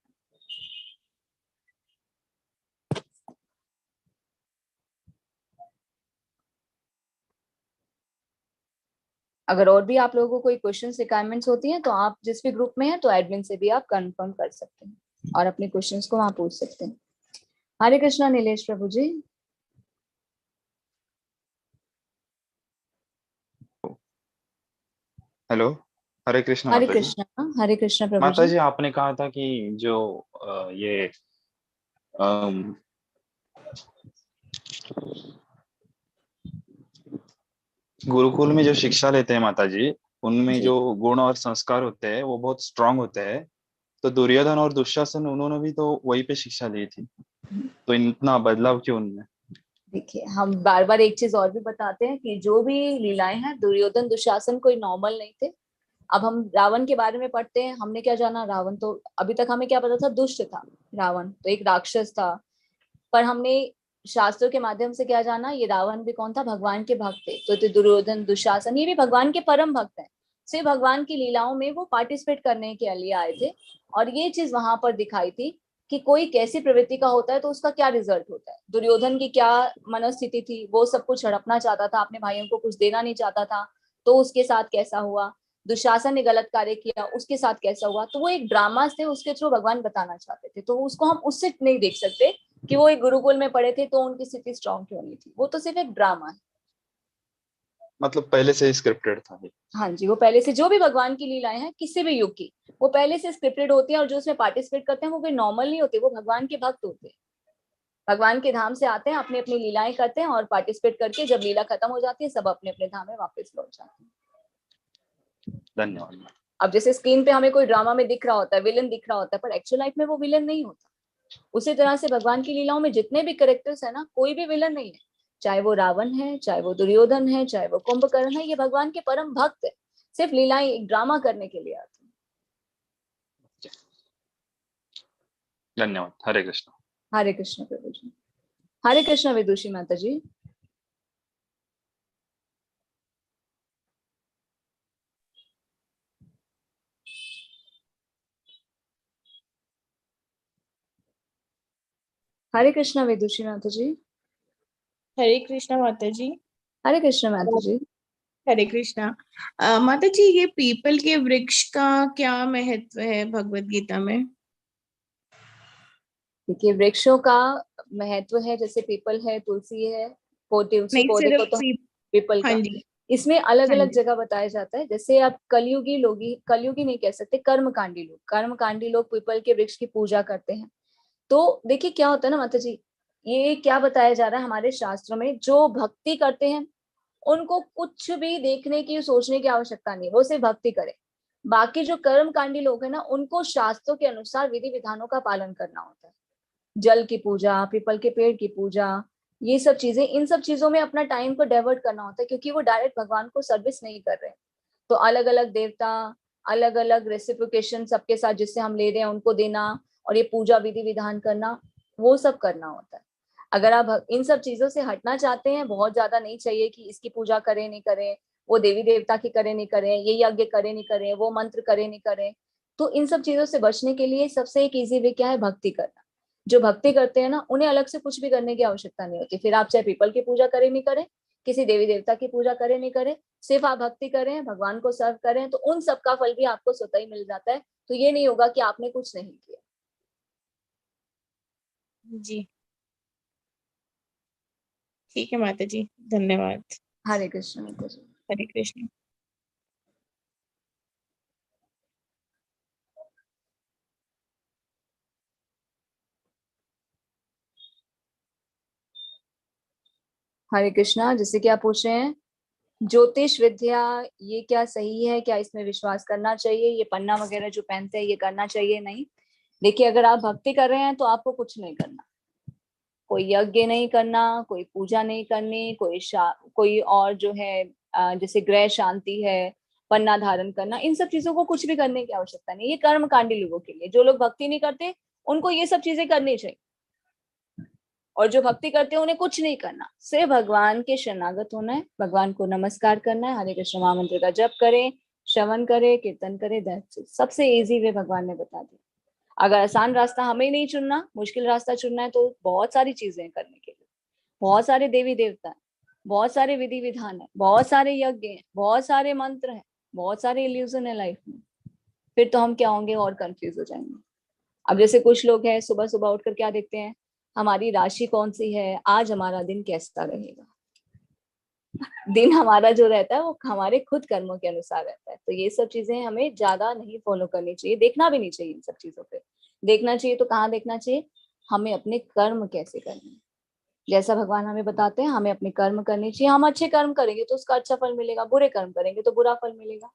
अगर और भी आप लोगों को कोई क्वेश्चन रिक्वायरमेंट्स होती हैं तो आप जिस भी ग्रुप में हैं तो एडमिन से भी आप कंफर्म कर सकते हैं और अपने क्वेश्चंस को वहां पूछ सकते हैं। हरे कृष्णा नीलेश प्रभु जी। हेलो, हरे कृष्ण हरे माता जी। कृष्णा, हरे कृष्णा प्रभु माता जी। जी, आपने कहा था कि जो ये अम, गुरुकुल में जो शिक्षा लेते हैं माता जी, उनमें जी जो गुण और संस्कार होते हैं वो बहुत स्ट्रांग होते हैं। तो दुर्योधन और दुशासन उन्होंने भी तो वही पे शिक्षा ली थी, तो इतना बदलाव क्यों उनमें? देखिए, हम बार बार एक चीज और भी बताते हैं कि जो भी लीलाएं हैं, दुर्योधन दुशासन कोई नॉर्मल नहीं थे। अब हम रावण के बारे में पढ़ते हैं, हमने क्या जाना, रावण तो अभी तक हमें क्या पता था, दुष्ट था, रावण तो एक राक्षस था। पर हमने शास्त्रों के माध्यम से क्या जाना, ये रावण भी कौन था, भगवान के भक्त थे। तो दुर्योधन दुशासन ये भी भगवान के परम भक्त हैं, सिर्फ भगवान की लीलाओं में वो पार्टिसिपेट करने के लिए आए थे। और ये चीज वहां पर दिखाई थी कि कोई कैसी प्रवृत्ति का होता है तो उसका क्या रिजल्ट होता है। दुर्योधन की क्या मनोस्थिति थी, वो सब कुछ हड़पना चाहता था, अपने भाइयों को कुछ देना नहीं चाहता था, तो उसके साथ कैसा हुआ। दुशासन ने गलत कार्य किया, उसके साथ कैसा हुआ। तो वो एक ड्रामा थे, उसके थ्रू भगवान बताना चाहते थे। तो उसको हम उससे नहीं देख सकते कि वो एक गुरुकुल में पढ़े थे तो उनकी स्थिति स्ट्रांग क्यों नहीं थी। वो तो सिर्फ एक ड्रामा है। मतलब पहले से ही स्क्रिप्टेड था ये। हाँ जी, वो पहले से जो भी भगवान की लीलाएं हैं किसी भी युग की, वो पहले से स्क्रिप्टेड होती है। और जो उसमें पार्टिसिपेट करते हैं वो कोई नॉर्मल नहीं होते, वो भगवान के भक्त होते हैं। भगवान के धाम से आते हैं, अपनी अपनी लीलाएं करते हैं और पार्टिसिपेट करके जब लीला खत्म हो जाती है सब अपने अपने धाम में वापस लौट जाते हैं। धन्यवाद। अब जैसे स्क्रीन पे हमें कोई ड्रामा में दिख रहा होता है, विलन दिख रहा होता है, पर एक्चुअल लाइफ में वो विलन नहीं होता। उसी तरह से भगवान की लीलाओं में जितने भी कैरेक्टर्स है ना, कोई भी विलन नहीं है। चाहे वो रावण है, चाहे वो दुर्योधन है, चाहे वो कुंभकर्ण है, ये भगवान के परम भक्त है। सिर्फ लीलाएं एक ड्रामा करने के लिए आते हैं। धन्यवाद। हरे कृष्ण। हरे कृष्ण प्रभु जी। हरे कृष्ण विदुषी माता जी। हरे कृष्ण विदुषी माता जी। हरे कृष्णा माता जी। हरे कृष्ण माता जी। हरे कृष्णा। माता जी, ये पीपल के वृक्ष का क्या महत्व है भगवत गीता में? देखिए, वृक्षों का महत्व है, जैसे पीपल है, तुलसी है, तुलसी नहीं, पौधे को सिर्फ तो पीपल हाँ का जी। इसमें अलग हाँ अलग जी। जगह बताया जाता है। जैसे आप कलयुगी लोग, कलयुगी नहीं कह सकते, कर्मकांडी लोग पीपल के वृक्ष की पूजा करते हैं। तो देखिए क्या होता है ना माता जी, ये क्या बताया जा रहा है हमारे शास्त्रों में, जो भक्ति करते हैं उनको कुछ भी देखने की सोचने की आवश्यकता नहीं है, वो सिर्फ भक्ति करें। बाकी जो कर्मकांडी लोग हैं ना, उनको शास्त्रों के अनुसार विधि विधानों का पालन करना होता है। जल की पूजा, पीपल के पेड़ की पूजा, ये सब चीजें, इन सब चीजों में अपना टाइम को डाइवर्ट करना होता है, क्योंकि वो डायरेक्ट भगवान को सर्विस नहीं कर रहे हैं। तो अलग अलग देवता, अलग अलग रेसिप्रोकेशन सबके साथ जिससे हम ले रहे हैं उनको देना, और ये पूजा विधि विधान करना, वो सब करना होता है। अगर आप इन सब चीजों से हटना चाहते हैं, बहुत ज्यादा नहीं चाहिए कि इसकी पूजा करें नहीं करें, वो देवी देवता की करें नहीं करें, ये यज्ञ करें नहीं करें, वो मंत्र करें नहीं करें, तो इन सब चीजों से बचने के लिए सबसे एक इजी वे क्या है, भक्ति करना। जो भक्ति करते हैं ना, उन्हें अलग से कुछ भी करने की आवश्यकता नहीं होती। फिर आप चाहे पीपल की पूजा करें नहीं करें, किसी देवी देवता की पूजा करें नहीं करें, सिर्फ आप भक्ति करें, भगवान को सर्व करें, तो उन सब का फल भी आपको स्वतः ही मिल जाता है। तो ये नहीं होगा कि आपने कुछ नहीं किया। जी ठीक है माता जी, धन्यवाद। हरे कृष्ण माता जी। हरे कृष्ण। हरे कृष्णा। जैसे कि आप पूछ रहे हैं, ज्योतिष विद्या ये क्या सही है, क्या इसमें विश्वास करना चाहिए, ये पन्ना वगैरह जो पहनते हैं ये करना चाहिए? नहीं। देखिए, अगर आप भक्ति कर रहे हैं तो आपको कुछ नहीं करना, कोई यज्ञ नहीं करना, कोई पूजा नहीं करनी, कोई और जो है जैसे ग्रह शांति है, पन्ना धारण करना, इन सब चीजों को कुछ भी करने की आवश्यकता नहीं। ये कर्मकांडी लोगों के लिए, जो लोग भक्ति नहीं करते उनको ये सब चीजें करनी चाहिए, और जो भक्ति करते हैं उन्हें कुछ नहीं करना, सिर्फ भगवान के शरणागत होना है, भगवान को नमस्कार करना है, हरे कृष्ण महामंत्र का जप करें, श्रवण करें, कीर्तन करें, सबसे इजी वे भगवान ने बता दिया। अगर आसान रास्ता हमें नहीं चुनना, मुश्किल रास्ता चुनना है, तो बहुत सारी चीजें करने के लिए, बहुत सारे देवी देवता है, बहुत सारे विधि विधान है, बहुत सारे यज्ञ हैं, बहुत सारे मंत्र हैं, बहुत सारे इल्यूजन है लाइफ में। फिर तो हम क्या होंगे, और कंफ्यूज हो जाएंगे। अब जैसे कुछ लोग हैं, सुबह सुबह उठकर क्या देखते हैं, हमारी राशि कौन सी है, आज हमारा दिन कैसा रहेगा। दिन हमारा जो रहता है वो हमारे खुद कर्मों के अनुसार रहता है। तो ये सब चीजें हमें ज्यादा नहीं फॉलो करनी चाहिए, देखना भी नहीं चाहिए इन सब चीजों पे। देखना चाहिए तो कहाँ देखना चाहिए, हमें अपने कर्म कैसे करने हैं, जैसा भगवान हमें बताते हैं हमें अपने कर्म करने चाहिए। हम अच्छे कर्म करेंगे तो उसका अच्छा फल मिलेगा, बुरे कर्म करेंगे तो बुरा फल मिलेगा।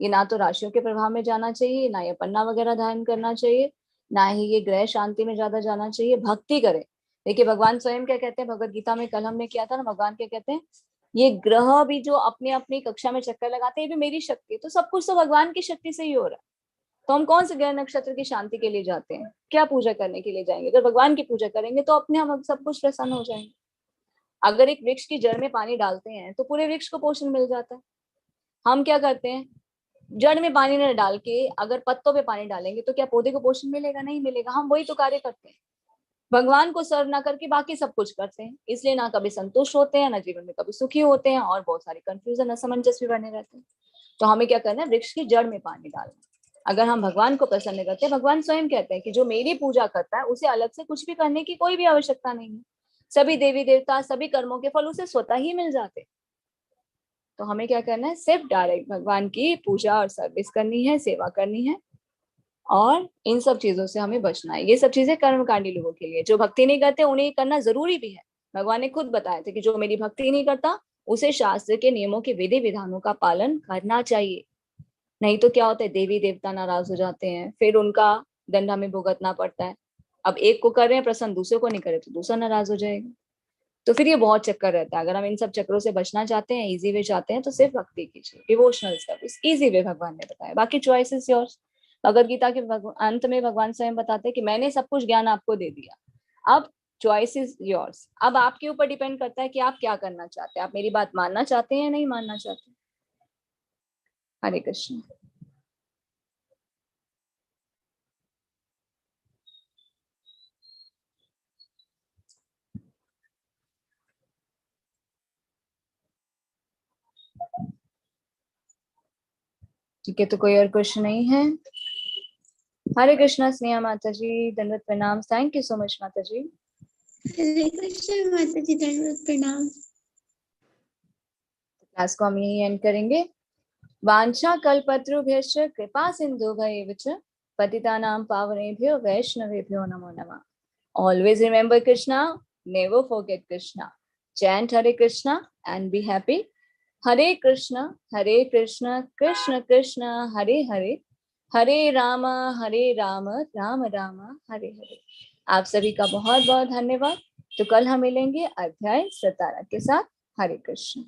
ये ना तो राशियों के प्रभाव में जाना चाहिए, ना ये पन्ना वगैरह धारण करना चाहिए, ना ही ये ग्रह शांति में ज्यादा जाना चाहिए। भक्ति करें। देखिए भगवान स्वयं क्या कहते हैं भगवत गीता में, कल हमने किया था ना, भगवान क्या कहते हैं, ये ग्रह भी जो अपने अपनी कक्षा में चक्कर लगाते हैं, ये भी मेरी शक्ति है। तो सब कुछ तो भगवान की शक्ति से ही हो रहा है। तो हम कौन से ग्रह नक्षत्र की शांति के लिए जाते हैं, क्या पूजा करने के लिए जाएंगे? अगर भगवान की पूजा करेंगे तो अपने हम सब कुछ प्रसन्न हो जाएंगे। अगर एक वृक्ष की जड़ में पानी डालते हैं तो पूरे वृक्ष को पोषण मिल जाता है। हम क्या करते हैं, जड़ में पानी न डाल के अगर पत्तों पे पानी डालेंगे तो क्या पौधे को पोषण मिलेगा? नहीं मिलेगा। हम वही तो कार्य करते हैं, भगवान को सर्व ना करके बाकी सब कुछ करते हैं, इसलिए ना कभी संतुष्ट होते हैं, ना जीवन में कभी सुखी होते हैं, और बहुत सारी कंफ्यूजन, असमंजस भी बने रहते हैं। तो हमें क्या करना है? वृक्ष की जड़ में पानी डालना। अगर हम भगवान को प्रसन्न करते हैं, भगवान स्वयं कहते हैं कि जो मेरी पूजा करता है उसे अलग से कुछ भी करने की कोई भी आवश्यकता नहीं है, सभी देवी देवता, सभी कर्मों के फल उसे स्वतः ही मिल जाते। तो हमें क्या करना है? सिर्फ डायरेक्ट भगवान की पूजा और सर्विस करनी है, सेवा करनी है, और इन सब चीजों से हमें बचना है। ये सब चीजें कर्मकांडी लोगों के लिए, जो भक्ति नहीं करते उन्हें करना जरूरी भी है। भगवान ने खुद बताया था कि जो मेरी भक्ति नहीं करता उसे शास्त्र के नियमों के विधि विधानों का पालन करना चाहिए, नहीं तो क्या होता है? देवी देवता नाराज हो जाते हैं, फिर उनका दंड हमें भुगतना पड़ता है। अब एक को कर रहे हैं प्रसन्न, दूसरे को नहीं करे तो दूसरा नाराज हो जाएगा। तो फिर ये बहुत चक्कर रहता है। अगर हम इन सब चक्करों से बचना चाहते हैं, इजी वे चाहते हैं, तो सिर्फ भक्ति कीजिए, डिवोशनल सर्विस, इजी वे भगवान ने बताया, बाकी choice is yours. Bhagavad Gita के अंत में भगवान स्वयं बताते हैं कि मैंने सब कुछ ज्ञान आपको दे दिया, अब चॉइस इज योर्स। अब आपके ऊपर डिपेंड करता है कि आप क्या करना चाहते हैं, आप मेरी बात मानना चाहते हैं या नहीं मानना चाहते। हरे कृष्ण। ठीक है, तो कोई और क्वेश्चन नहीं है? हरे कृष्णा स्नेहा माता जी, दंडवत प्रणाम। थैंक यू सो मच माता जी। हरे कृष्ण माता जी, दंडवत प्रणाम। क्लास को हम यही एंड करेंगे। वांछा कल्पतरुभ्यश्च कृपा सिंधुभ्यैव च पतितानां पावनेभ्यो वैष्णवेभ्यो नमो नमः। Always remember Krishna, never forget Krishna. Chant Hare Krishna and be happy. Hare Krishna, Krishna Krishna, Hare Hare, Hare Rama, Rama Rama, Hare Hare। आप सभी का बहुत बहुत धन्यवाद। तो कल हम मिलेंगे अध्याय 17 के साथ। हरे कृष्ण।